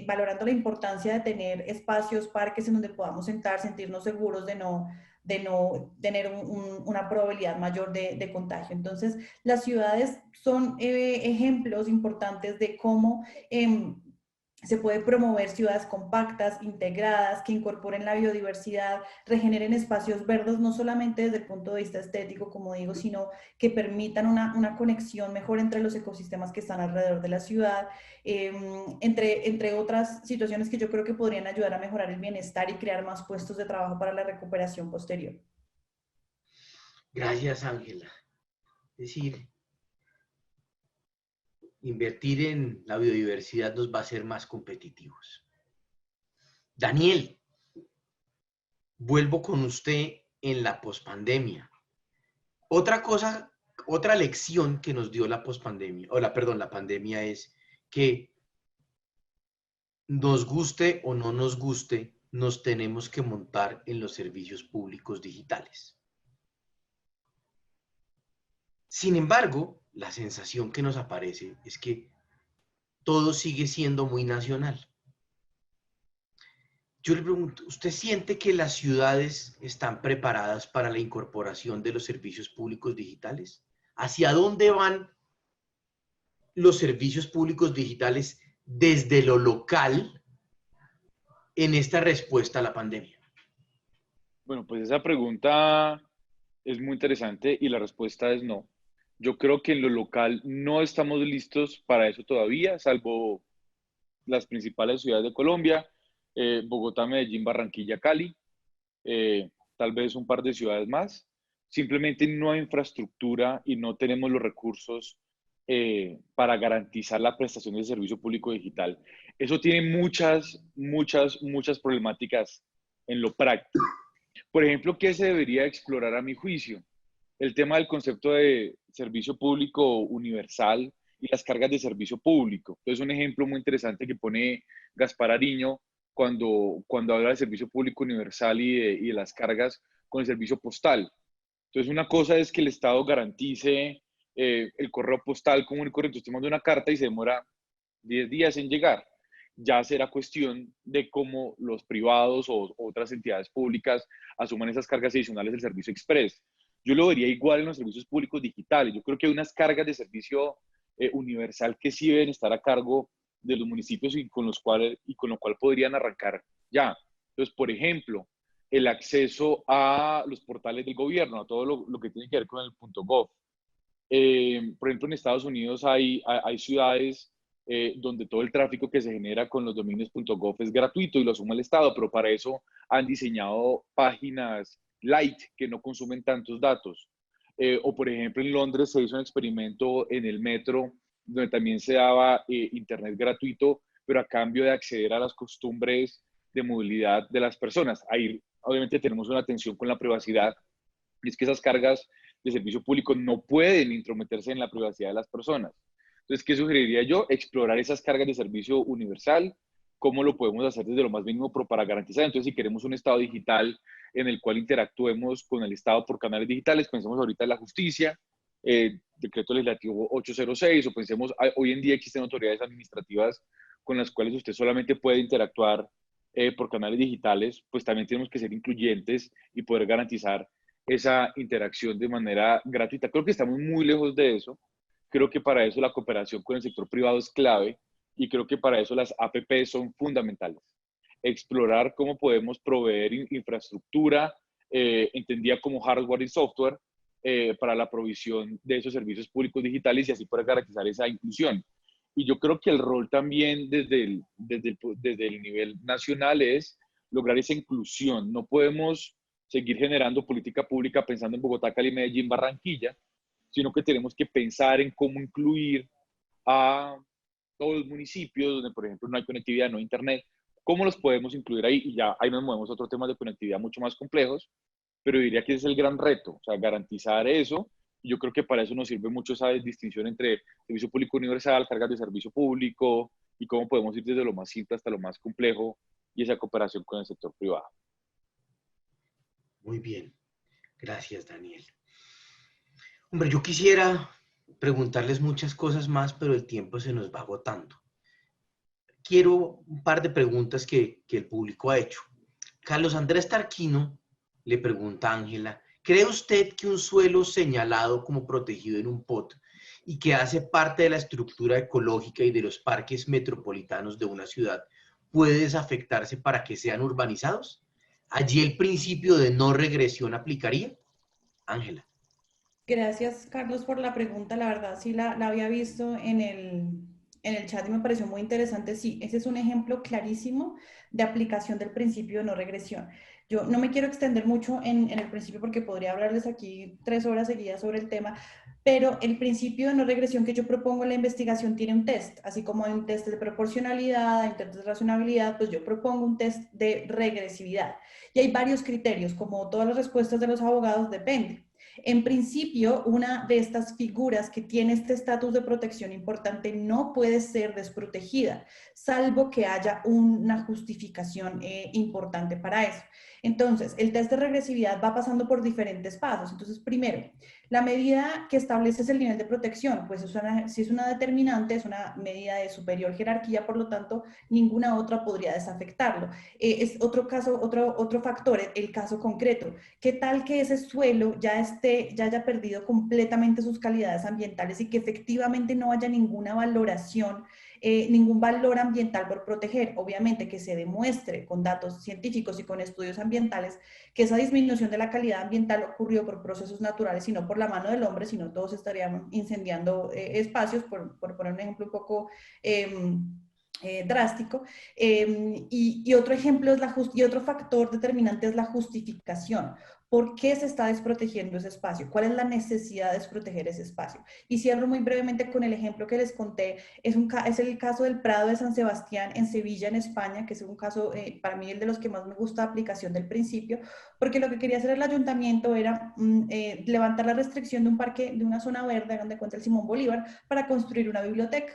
valorando la importancia de tener espacios, parques en donde podamos sentar, sentirnos seguros de no tener una probabilidad mayor de contagio. Entonces, las ciudades son ejemplos importantes de cómo se puede promover ciudades compactas, integradas, que incorporen la biodiversidad, regeneren espacios verdes, no solamente desde el punto de vista estético, como digo, sino que permitan una conexión mejor entre los ecosistemas que están alrededor de la ciudad, entre otras situaciones que yo creo que podrían ayudar a mejorar el bienestar y crear más puestos de trabajo para la recuperación posterior. Gracias, Ángela. Es decir, invertir en la biodiversidad nos va a hacer más competitivos. Daniel, vuelvo con usted en la pospandemia. Otra cosa, otra lección que nos dio la pospandemia, la pandemia es que nos guste o no nos guste, nos tenemos que montar en los servicios públicos digitales. Sin embargo, la sensación que nos aparece es que todo sigue siendo muy nacional. Yo le pregunto, ¿usted siente que las ciudades están preparadas para la incorporación de los servicios públicos digitales? ¿Hacia dónde van los servicios públicos digitales desde lo local en esta respuesta a la pandemia? Bueno, pues esa pregunta es muy interesante y la respuesta es no. Yo creo que en lo local no estamos listos para eso todavía, salvo las principales ciudades de Colombia, Bogotá, Medellín, Barranquilla, Cali, tal vez un par de ciudades más. Simplemente no hay infraestructura y no tenemos los recursos para garantizar la prestación de servicio público digital. Eso tiene muchas problemáticas en lo práctico. Por ejemplo, ¿qué se debería explorar a mi juicio? El tema del concepto de servicio público universal y las cargas de servicio público. Entonces, un ejemplo muy interesante que pone Gaspar Ariño cuando habla de servicio público universal y de las cargas con el servicio postal. Entonces, una cosa es que el Estado garantice el correo postal común y corriente. Usted manda una carta y se demora 10 días en llegar. Ya será cuestión de cómo los privados o otras entidades públicas asuman esas cargas adicionales del servicio express. Yo lo vería igual en los servicios públicos digitales. Yo creo que hay unas cargas de servicio universal que sí deben estar a cargo de los municipios y con lo cual podrían arrancar ya. Entonces, por ejemplo, el acceso a los portales del gobierno, a todo lo que tiene que ver con el .gov. Por ejemplo, en Estados Unidos hay ciudades donde todo el tráfico que se genera con los dominios .gov es gratuito y lo asume el Estado, pero para eso han diseñado páginas light que no consumen tantos datos. O por ejemplo, en Londres se hizo un experimento en el metro donde también se daba internet gratuito, pero a cambio de acceder a las costumbres de movilidad de las personas. Ahí obviamente tenemos una tensión con la privacidad, y es que esas cargas de servicio público no pueden intrometerse en la privacidad de las personas. Entonces, ¿qué sugeriría yo? Explorar esas cargas de servicio universal, cómo lo podemos hacer desde lo más mínimo, pero para garantizar. Entonces, si queremos un Estado digital en el cual interactuemos con el Estado por canales digitales, pensemos ahorita en la justicia, decreto legislativo 806, o pensemos, hoy en día existen autoridades administrativas con las cuales usted solamente puede interactuar por canales digitales, pues también tenemos que ser incluyentes y poder garantizar esa interacción de manera gratuita. Creo que estamos muy lejos de eso. Creo que para eso la cooperación con el sector privado es clave y creo que para eso las APP son fundamentales. Explorar cómo podemos proveer infraestructura, entendida como hardware y software, para la provisión de esos servicios públicos digitales y así poder garantizar esa inclusión. Y yo creo que el rol también desde el nivel nacional es lograr esa inclusión. No podemos seguir generando política pública pensando en Bogotá, Cali, Medellín, Barranquilla, sino que tenemos que pensar en cómo incluir a todos los municipios donde, por ejemplo, no hay conectividad, no hay internet, cómo los podemos incluir ahí, y ya ahí nos movemos a otros temas de conectividad mucho más complejos, pero diría que ese es el gran reto, o sea, garantizar eso, y yo creo que para eso nos sirve mucho esa distinción entre servicio público universal, cargas de servicio público, y cómo podemos ir desde lo más simple hasta lo más complejo, y esa cooperación con el sector privado. Muy bien, gracias Daniel. Hombre, yo quisiera preguntarles muchas cosas más, pero el tiempo se nos va agotando. Quiero un par de preguntas que el público ha hecho. Carlos Andrés Tarquino le pregunta a Ángela, ¿cree usted que un suelo señalado como protegido en un POT y que hace parte de la estructura ecológica y de los parques metropolitanos de una ciudad puede desafectarse para que sean urbanizados? ¿Allí el principio de no regresión aplicaría? Ángela. Gracias, Carlos, por la pregunta. La verdad, sí la había visto en el chat y me pareció muy interesante. Sí, ese es un ejemplo clarísimo de aplicación del principio de no regresión. Yo no me quiero extender mucho en el principio porque podría hablarles aquí 3 horas seguidas sobre el tema, pero el principio de no regresión que yo propongo en la investigación tiene un test, así como hay un test de proporcionalidad, hay un test de razonabilidad, pues yo propongo un test de regresividad. Y hay varios criterios, como todas las respuestas de los abogados, depende. En principio, una de estas figuras que tiene este estatus de protección importante no puede ser desprotegida, salvo que haya una justificación importante para eso. Entonces, el test de regresividad va pasando por diferentes pasos. Entonces, primero, la medida que establece es el nivel de protección, pues si es una determinante, es una medida de superior jerarquía, por lo tanto, ninguna otra podría desafectarlo. Es otro caso, otro factor, el caso concreto. ¿Qué tal que ese suelo ya haya perdido completamente sus calidades ambientales y que efectivamente no haya ninguna valoración, ningún valor ambiental por proteger? Obviamente que se demuestre con datos científicos y con estudios ambientales que esa disminución de la calidad ambiental ocurrió por procesos naturales y no por la mano del hombre, sino todos estaríamos incendiando espacios, por poner un ejemplo un poco drástico. Y otro ejemplo es y otro factor determinante es la justificación. ¿Por qué se está desprotegiendo ese espacio? ¿Cuál es la necesidad de desproteger ese espacio? Y cierro muy brevemente con el ejemplo que les conté. Es el caso del Prado de San Sebastián en Sevilla, en España, que es un caso, para mí, el de los que más me gusta de aplicación del principio, porque lo que quería hacer el ayuntamiento era levantar la restricción de un parque, de una zona verde, donde cuenta el Simón Bolívar, para construir una biblioteca.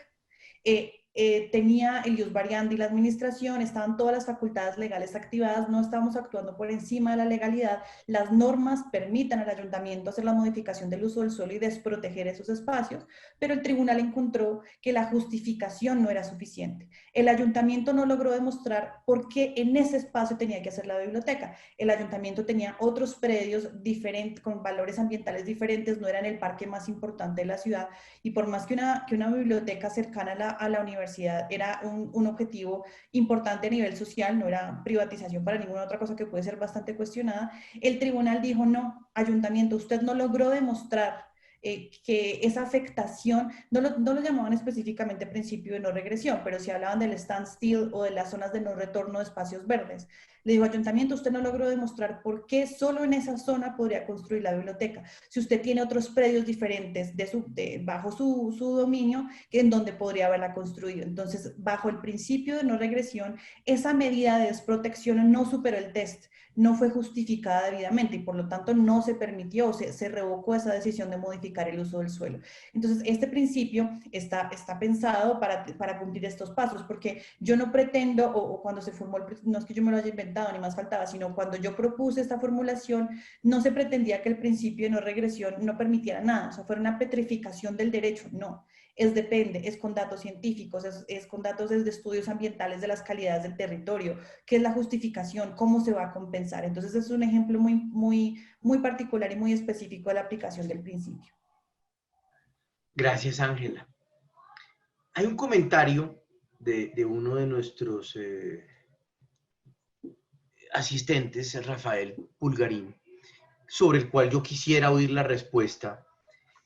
Tenía el ius variandi y la administración, estaban todas las facultades legales activadas, no estábamos actuando por encima de la legalidad, las normas permiten al ayuntamiento hacer la modificación del uso del suelo y desproteger esos espacios, pero el tribunal encontró que la justificación no era suficiente. El ayuntamiento no logró demostrar por qué en ese espacio tenía que hacer la biblioteca. El ayuntamiento tenía otros predios diferentes, con valores ambientales diferentes, no era en el parque más importante de la ciudad, y por más que una biblioteca cercana a la universidad era un objetivo importante a nivel social, no era privatización para ninguna otra cosa que puede ser bastante cuestionada, el tribunal dijo: no, ayuntamiento, usted no logró demostrar que esa afectación, no lo llamaban específicamente principio de no regresión, pero sí hablaban del standstill o de las zonas de no retorno de espacios verdes. Le digo: ayuntamiento, usted no logró demostrar por qué solo en esa zona podría construir la biblioteca, si usted tiene otros predios diferentes bajo su dominio, en donde podría haberla construido. Entonces, bajo el principio de no regresión, esa medida de desprotección no superó el test, no fue justificada debidamente y por lo tanto no se permitió, se revocó esa decisión de modificar el uso del suelo. Entonces, este principio está pensado para cumplir estos pasos, porque yo no pretendo, o cuando se formó no es que yo me lo haya inventado, ni más faltaba, sino cuando yo propuse esta formulación, no se pretendía que el principio de no regresión no permitiera nada, o sea, fuera una petrificación del derecho, no. Depende, es con datos científicos, es con datos desde estudios ambientales de las calidades del territorio, qué es la justificación, cómo se va a compensar. Entonces, es un ejemplo muy particular y muy específico de la aplicación del principio. Gracias, Ángela. Hay un comentario de uno de nuestros asistentes, Rafael Pulgarín, sobre el cual yo quisiera oír la respuesta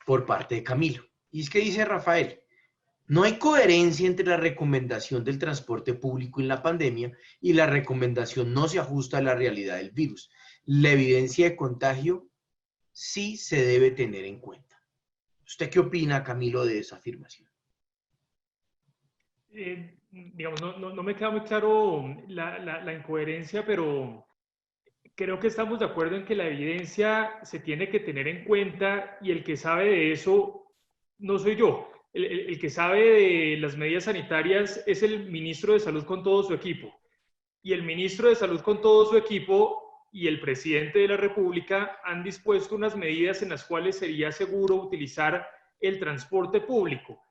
por parte de Camilo. Y es que dice Rafael: no hay coherencia entre la recomendación del transporte público en la pandemia y la recomendación no se ajusta a la realidad del virus. La evidencia de contagio sí se debe tener en cuenta. ¿Usted qué opina, Camilo, de esa afirmación? Digamos, no me queda muy claro la incoherencia, pero creo que estamos de acuerdo en que la evidencia se tiene que tener en cuenta y el que sabe de eso no soy yo. El que sabe de las medidas sanitarias es el ministro de Salud con todo su equipo. Y el ministro de Salud con todo su equipo y el presidente de la República han dispuesto unas medidas en las cuales sería seguro utilizar el transporte público.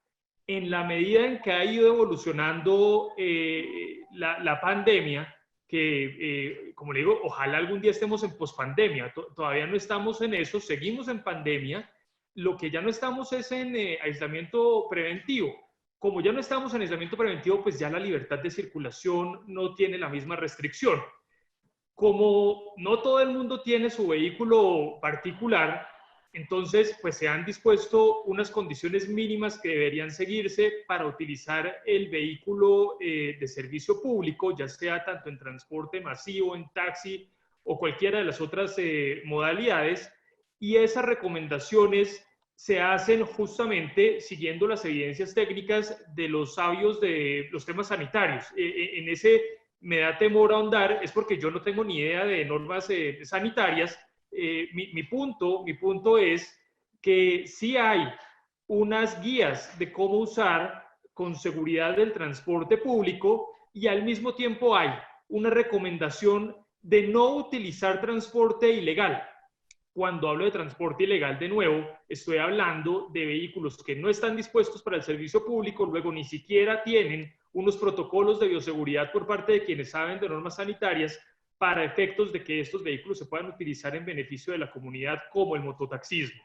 En la medida en que ha ido evolucionando la pandemia, que, como le digo, ojalá algún día estemos en pospandemia, todavía no estamos en eso, seguimos en pandemia, lo que ya no estamos es en aislamiento preventivo. Como ya no estamos en aislamiento preventivo, pues ya la libertad de circulación no tiene la misma restricción. Como no todo el mundo tiene su vehículo particular, entonces pues se han dispuesto unas condiciones mínimas que deberían seguirse para utilizar el vehículo de servicio público, ya sea tanto en transporte masivo, en taxi o cualquiera de las otras modalidades, y esas recomendaciones se hacen justamente siguiendo las evidencias técnicas de los sabios de los temas sanitarios. En ese me da temor ahondar, es porque yo no tengo ni idea de normas sanitarias. Mi punto es que sí hay unas guías de cómo usar con seguridad el transporte público y al mismo tiempo hay una recomendación de no utilizar transporte ilegal. Cuando hablo de transporte ilegal, de nuevo, estoy hablando de vehículos que no están dispuestos para el servicio público, luego ni siquiera tienen unos protocolos de bioseguridad por parte de quienes saben de normas sanitarias para efectos de que estos vehículos se puedan utilizar en beneficio de la comunidad, como el mototaxismo.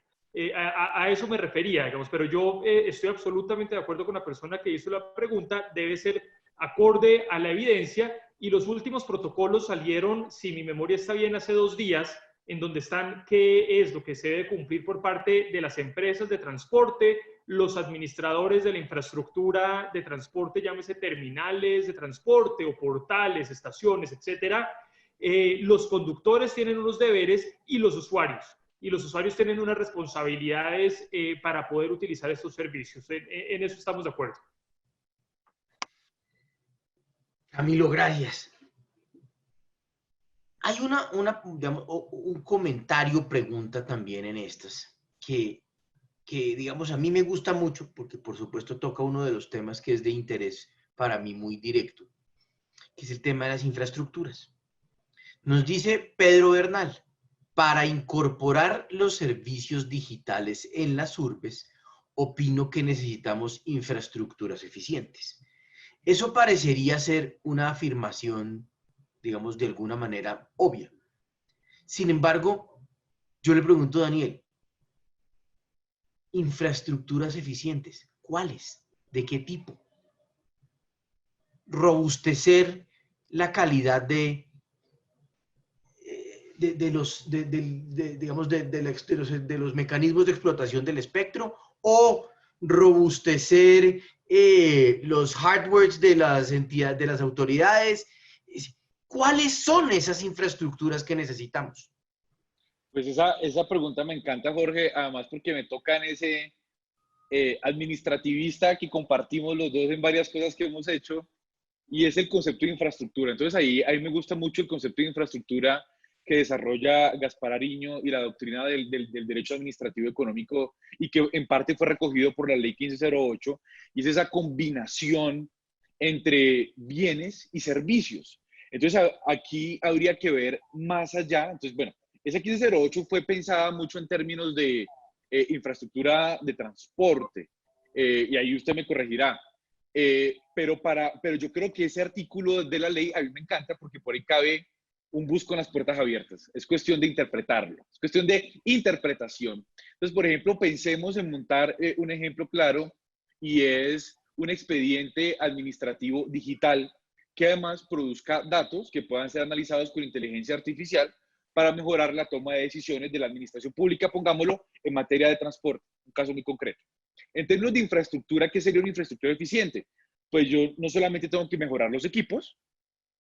A eso me refería, digamos, pero yo estoy absolutamente de acuerdo con la persona que hizo la pregunta, debe ser acorde a la evidencia, y los últimos protocolos salieron, si mi memoria está bien, hace 2 días, en donde están qué es lo que se debe cumplir por parte de las empresas de transporte, los administradores de la infraestructura de transporte, llámese terminales de transporte o portales, estaciones, etcétera. Los conductores tienen unos deberes y los usuarios. Y los usuarios tienen unas responsabilidades para poder utilizar estos servicios. En eso estamos de acuerdo. Camilo, gracias. Hay digamos, un comentario, pregunta también en estas, que, digamos, a mí me gusta mucho, porque por supuesto toca uno de los temas que es de interés para mí muy directo, que es el tema de las infraestructuras. Nos dice Pedro Bernal, para incorporar los servicios digitales en las urbes, opino que necesitamos infraestructuras eficientes. Eso parecería ser una afirmación, digamos, de alguna manera obvia. Sin embargo, yo le pregunto a Daniel, infraestructuras eficientes, ¿cuáles? ¿De qué tipo? Robustecer la calidad de los mecanismos de explotación del espectro, o robustecer los hardwares de las entidades, de las autoridades. ¿Cuáles son esas infraestructuras que necesitamos? Pues esa pregunta me encanta, Jorge, además porque me toca en ese administrativista que compartimos los dos en varias cosas que hemos hecho, y es el concepto de infraestructura. Entonces ahí me gusta mucho el concepto de infraestructura que desarrolla Gaspar Ariño y la doctrina del derecho administrativo económico, y que en parte fue recogido por la ley 1508, y es esa combinación entre bienes y servicios. Entonces aquí habría que ver más allá. Entonces, bueno, esa 1508 fue pensada mucho en términos de infraestructura de transporte, y ahí usted me corregirá. Pero yo creo que ese artículo de la ley a mí me encanta, porque por ahí cabe un bus con las puertas abiertas. Es cuestión de interpretarlo, es cuestión de interpretación. Entonces, por ejemplo, pensemos en montar un ejemplo claro, y es un expediente administrativo digital que además produzca datos que puedan ser analizados con inteligencia artificial para mejorar la toma de decisiones de la administración pública, pongámoslo en materia de transporte, un caso muy concreto. En términos de infraestructura, ¿qué sería una infraestructura eficiente? Pues yo no solamente tengo que mejorar los equipos,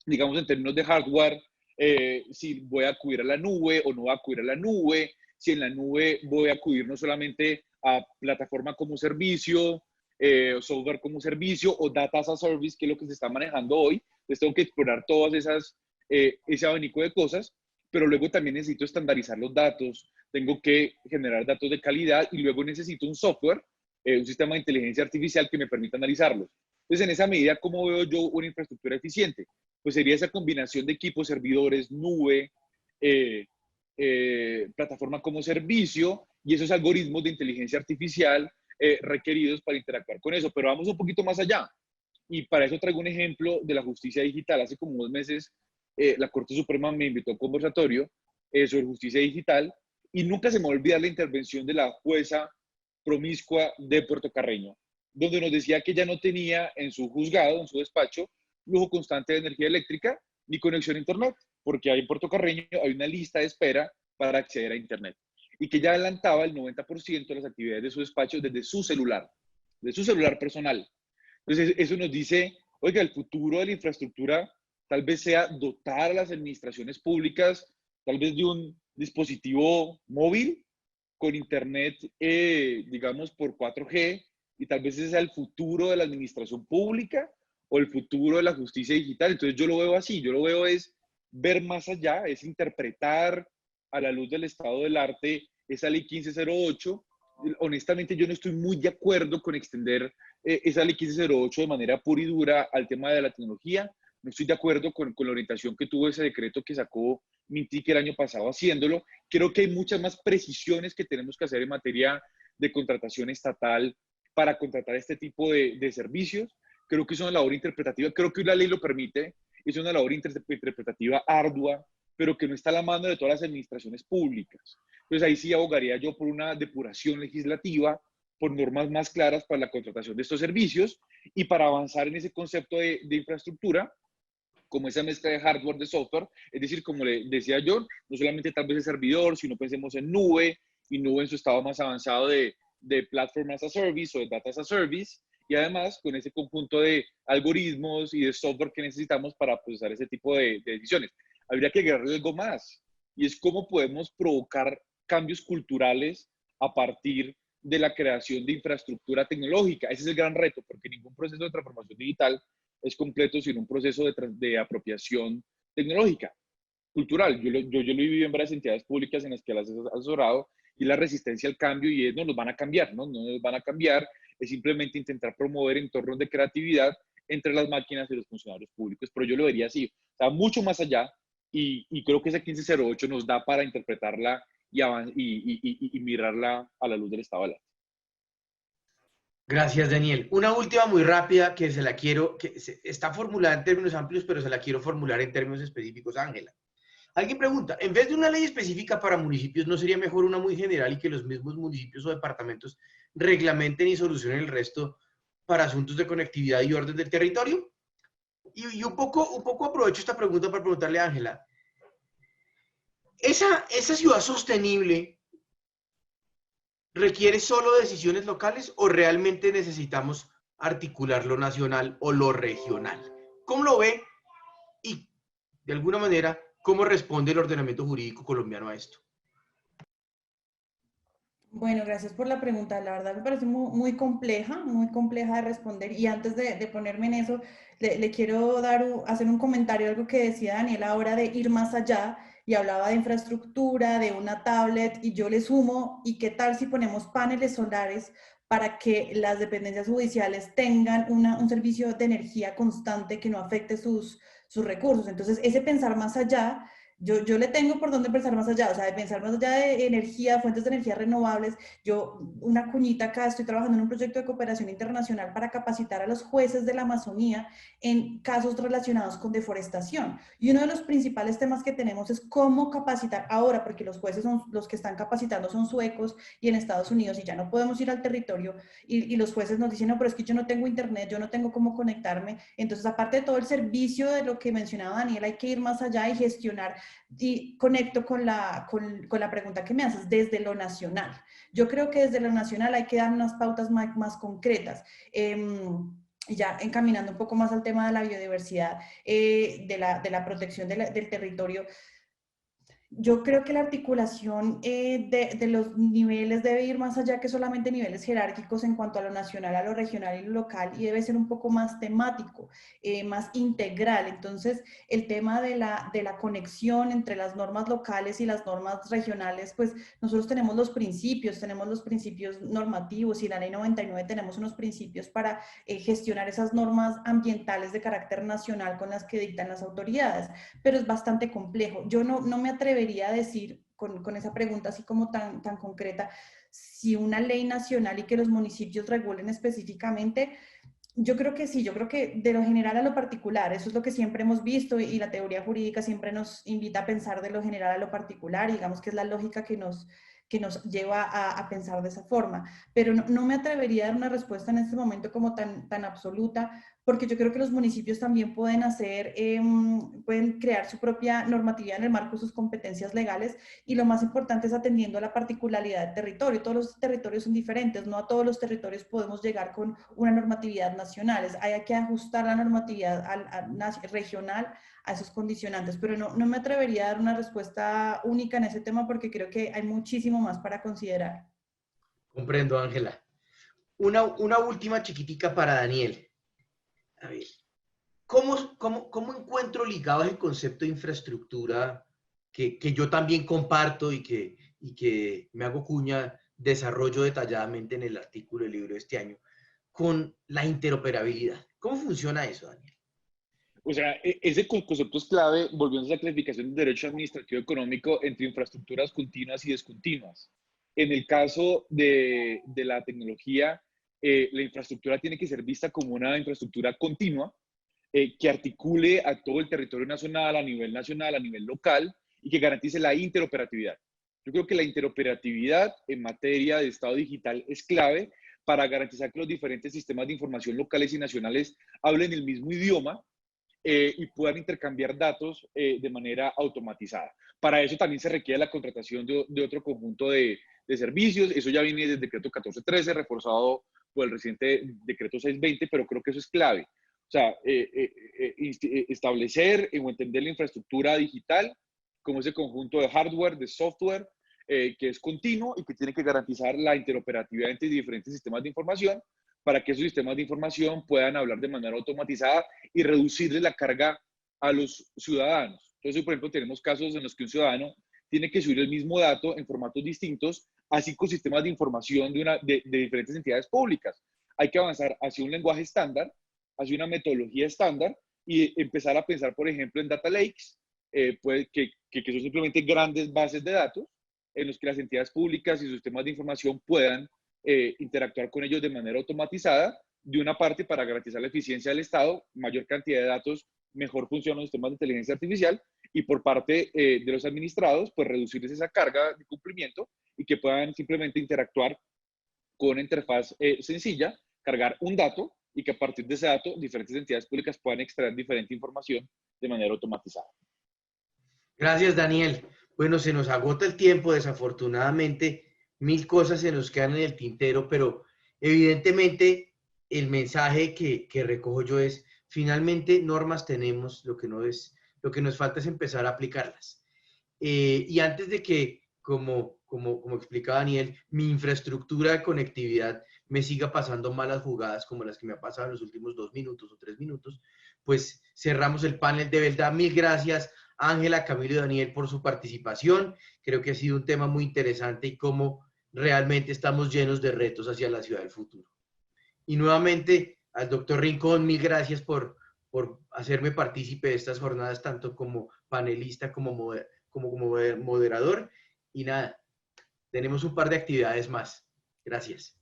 digamos en términos de hardware, si voy a acudir a la nube o no voy a acudir a la nube, si en la nube voy a acudir no solamente a plataforma como servicio, software como servicio o data as a service, que es lo que se está manejando hoy. Entonces tengo que explorar todas ese abanico de cosas, pero luego también necesito estandarizar los datos, tengo que generar datos de calidad, y luego necesito un software, un sistema de inteligencia artificial que me permita analizarlos. Entonces, en esa medida, ¿cómo veo yo una infraestructura eficiente? Pues sería esa combinación de equipos, servidores, nube, plataforma como servicio, y esos algoritmos de inteligencia artificial requeridos para interactuar con eso. Pero vamos un poquito más allá, y para eso traigo un ejemplo de la justicia digital. Hace como 2 meses la Corte Suprema me invitó a un conversatorio sobre justicia digital, y nunca se me va a olvidar la intervención de la jueza promiscua de Puerto Carreño, donde nos decía que ya no tenía en su juzgado, en su despacho, flujo constante de energía eléctrica ni conexión a Internet, porque ahí en Puerto Carreño hay una lista de espera para acceder a Internet, y que ya adelantaba el 90% de las actividades de su despacho desde su celular personal. Entonces, eso nos dice, oiga, el futuro de la infraestructura tal vez sea dotar a las administraciones públicas tal vez de un dispositivo móvil con Internet, digamos, por 4G, y tal vez ese sea el futuro de la administración pública o el futuro de la justicia digital. Entonces yo lo veo así, yo lo veo es ver más allá, es interpretar a la luz del estado del arte esa ley 1508. Honestamente, yo no estoy muy de acuerdo con extender esa ley 1508 de manera pura y dura al tema de la tecnología. No estoy de acuerdo con la orientación que tuvo ese decreto que sacó Mintic el año pasado haciéndolo. Creo que hay muchas más precisiones que tenemos que hacer en materia de contratación estatal para contratar este tipo de servicios. Creo que es una labor interpretativa, creo que la ley lo permite, es una labor interpretativa ardua, pero que no está a la mano de todas las administraciones públicas. Entonces ahí sí abogaría yo por una depuración legislativa, por normas más claras para la contratación de estos servicios, y para avanzar en ese concepto de infraestructura, como esa mezcla de hardware, de software. Es decir, como le decía yo, no solamente tal vez el servidor, sino pensemos en nube, y nube en su estado más avanzado de de Platform as a Service o de Data as a Service, y además con ese conjunto de algoritmos y de software que necesitamos para procesar ese tipo de decisiones. Habría que agregarle algo más, y es cómo podemos provocar cambios culturales a partir de la creación de infraestructura tecnológica. Ese es el gran reto, porque ningún proceso de transformación digital es completo sin un proceso de apropiación tecnológica, cultural. Yo lo he vivido en varias entidades públicas en las que las he asesorado, y la resistencia al cambio, y es, no nos van a cambiar, no nos van a cambiar, es simplemente intentar promover entornos de creatividad entre las máquinas y los funcionarios públicos. Pero yo lo vería así, o sea, mucho más allá, y creo que esa 1508 nos da para interpretarla y mirarla a la luz del estado de la. Gracias, Daniel. Una última muy rápida que está formulada en términos amplios, pero se la quiero formular en términos específicos, Ángela. Alguien pregunta, en vez de una ley específica para municipios, ¿no sería mejor una muy general y que los mismos municipios o departamentos reglamenten y solucionen el resto para asuntos de conectividad y orden del territorio? Y un poco aprovecho esta pregunta para preguntarle a Ángela, ¿esa ciudad sostenible requiere solo decisiones locales o realmente necesitamos articular lo nacional o lo regional? ¿Cómo lo ve? Y, de alguna manera, ¿cómo responde el ordenamiento jurídico colombiano a esto? Bueno, gracias por la pregunta. La verdad me parece muy compleja de responder. Y antes de ponerme en eso, le quiero hacer un comentario, algo que decía Daniel ahora de ir más allá, y hablaba de infraestructura, de una tablet, y yo le sumo, ¿y qué tal si ponemos paneles solares para que las dependencias judiciales tengan un servicio de energía constante que no afecte sus recursos? Entonces, ese pensar más allá. Yo le tengo por dónde pensar más allá, o sea, de pensar más allá de energía, fuentes de energía renovables. Yo, una cuñita acá, estoy trabajando en un proyecto de cooperación internacional para capacitar a los jueces de la Amazonía en casos relacionados con deforestación. Y uno de los principales temas que tenemos es cómo capacitar ahora, porque los jueces son los que están capacitando son suecos y en Estados Unidos, y ya no podemos ir al territorio, y los jueces nos dicen, no, pero es que yo no tengo internet, yo no tengo cómo conectarme. Entonces, aparte de todo el servicio de lo que mencionaba Daniel, hay que ir más allá y gestionar. Y conecto con la pregunta que me haces, desde lo nacional. Yo creo que desde lo nacional hay que dar unas pautas más concretas. Ya encaminando un poco más al tema de la biodiversidad, de la protección del territorio. Yo creo que la articulación de los niveles debe ir más allá que solamente niveles jerárquicos en cuanto a lo nacional, a lo regional y lo local, y debe ser un poco más temático, más integral. Entonces, el tema de la conexión entre las normas locales y las normas regionales, pues nosotros tenemos los principios normativos, y en la Ley 99 tenemos unos principios para gestionar esas normas ambientales de carácter nacional con las que dictan las autoridades, pero es bastante complejo. Yo no me atrevería a decir con esa pregunta así como tan concreta, si una ley nacional y que los municipios regulen específicamente. Yo creo que sí, yo creo que de lo general a lo particular, eso es lo que siempre hemos visto, y la teoría jurídica siempre nos invita a pensar de lo general a lo particular, y digamos que es la lógica que nos lleva a pensar de esa forma. Pero no me atrevería a dar una respuesta en este momento como tan absoluta, porque yo creo que los municipios también pueden pueden crear su propia normatividad en el marco de sus competencias legales, y lo más importante es atendiendo a la particularidad del territorio. Todos los territorios son diferentes, no a todos los territorios podemos llegar con una normatividad nacional, hay que ajustar la normatividad regional a esos condicionantes, pero no me atrevería a dar una respuesta única en ese tema, porque creo que hay muchísimo más para considerar. Comprendo, Ángela. Una última chiquitica para Daniel. A ver, ¿cómo encuentro ligado el concepto de infraestructura que yo también comparto y que me hago cuña, desarrollo detalladamente en el artículo del libro de este año, con la interoperabilidad? ¿Cómo funciona eso, Daniel? O sea, ese concepto es clave, volviendo a la clasificación del derecho administrativo económico entre infraestructuras continuas y descontinuas. En el caso de la tecnología, la infraestructura tiene que ser vista como una infraestructura continua, que articule a todo el territorio nacional, a nivel local, y que garantice la interoperatividad. Yo creo que la interoperatividad en materia de Estado digital es clave para garantizar que los diferentes sistemas de información locales y nacionales hablen el mismo idioma, y puedan intercambiar datos de manera automatizada. Para eso también se requiere la contratación de otro conjunto de de servicios. Eso ya viene del decreto 1413, reforzado por el reciente decreto 620, pero creo que eso es clave. O sea, establecer o entender la infraestructura digital como ese conjunto de hardware, de software, que es continuo y que tiene que garantizar la interoperatividad entre diferentes sistemas de información para que esos sistemas de información puedan hablar de manera automatizada y reducirle la carga a los ciudadanos. Entonces, por ejemplo, tenemos casos en los que un ciudadano tiene que subir el mismo dato en formatos distintos a 5 sistemas de información de diferentes entidades públicas. Hay que avanzar hacia un lenguaje estándar, hacia una metodología estándar y empezar a pensar, por ejemplo, en data lakes, que son simplemente grandes bases de datos en los que las entidades públicas y sus sistemas de información puedan interactuar con ellos de manera automatizada, de una parte para garantizar la eficiencia del Estado, mayor cantidad de datos, mejor funcionan los sistemas de inteligencia artificial, y por parte de los administrados, pues reducirles esa carga de cumplimiento y que puedan simplemente interactuar con una interfaz sencilla, cargar un dato y que a partir de ese dato diferentes entidades públicas puedan extraer diferente información de manera automatizada. Gracias, Daniel. Bueno, se nos agota el tiempo, desafortunadamente, 1000 cosas se nos quedan en el tintero, pero evidentemente el mensaje que recojo yo es, finalmente normas tenemos, lo que nos falta es empezar a aplicarlas. Y antes de que, como explicaba Daniel, mi infraestructura de conectividad me siga pasando malas jugadas como las que me ha pasado en los últimos 2 minutos o 3 minutos, pues cerramos el panel. De verdad, 1000 gracias, Ángela, Camilo y Daniel, por su participación. Creo que ha sido un tema muy interesante y cómo realmente estamos llenos de retos hacia la ciudad del futuro. Y nuevamente al doctor Rincón, 1000 gracias por hacerme partícipe de estas jornadas, tanto como panelista como moderador. Y nada, tenemos un par de actividades más. Gracias.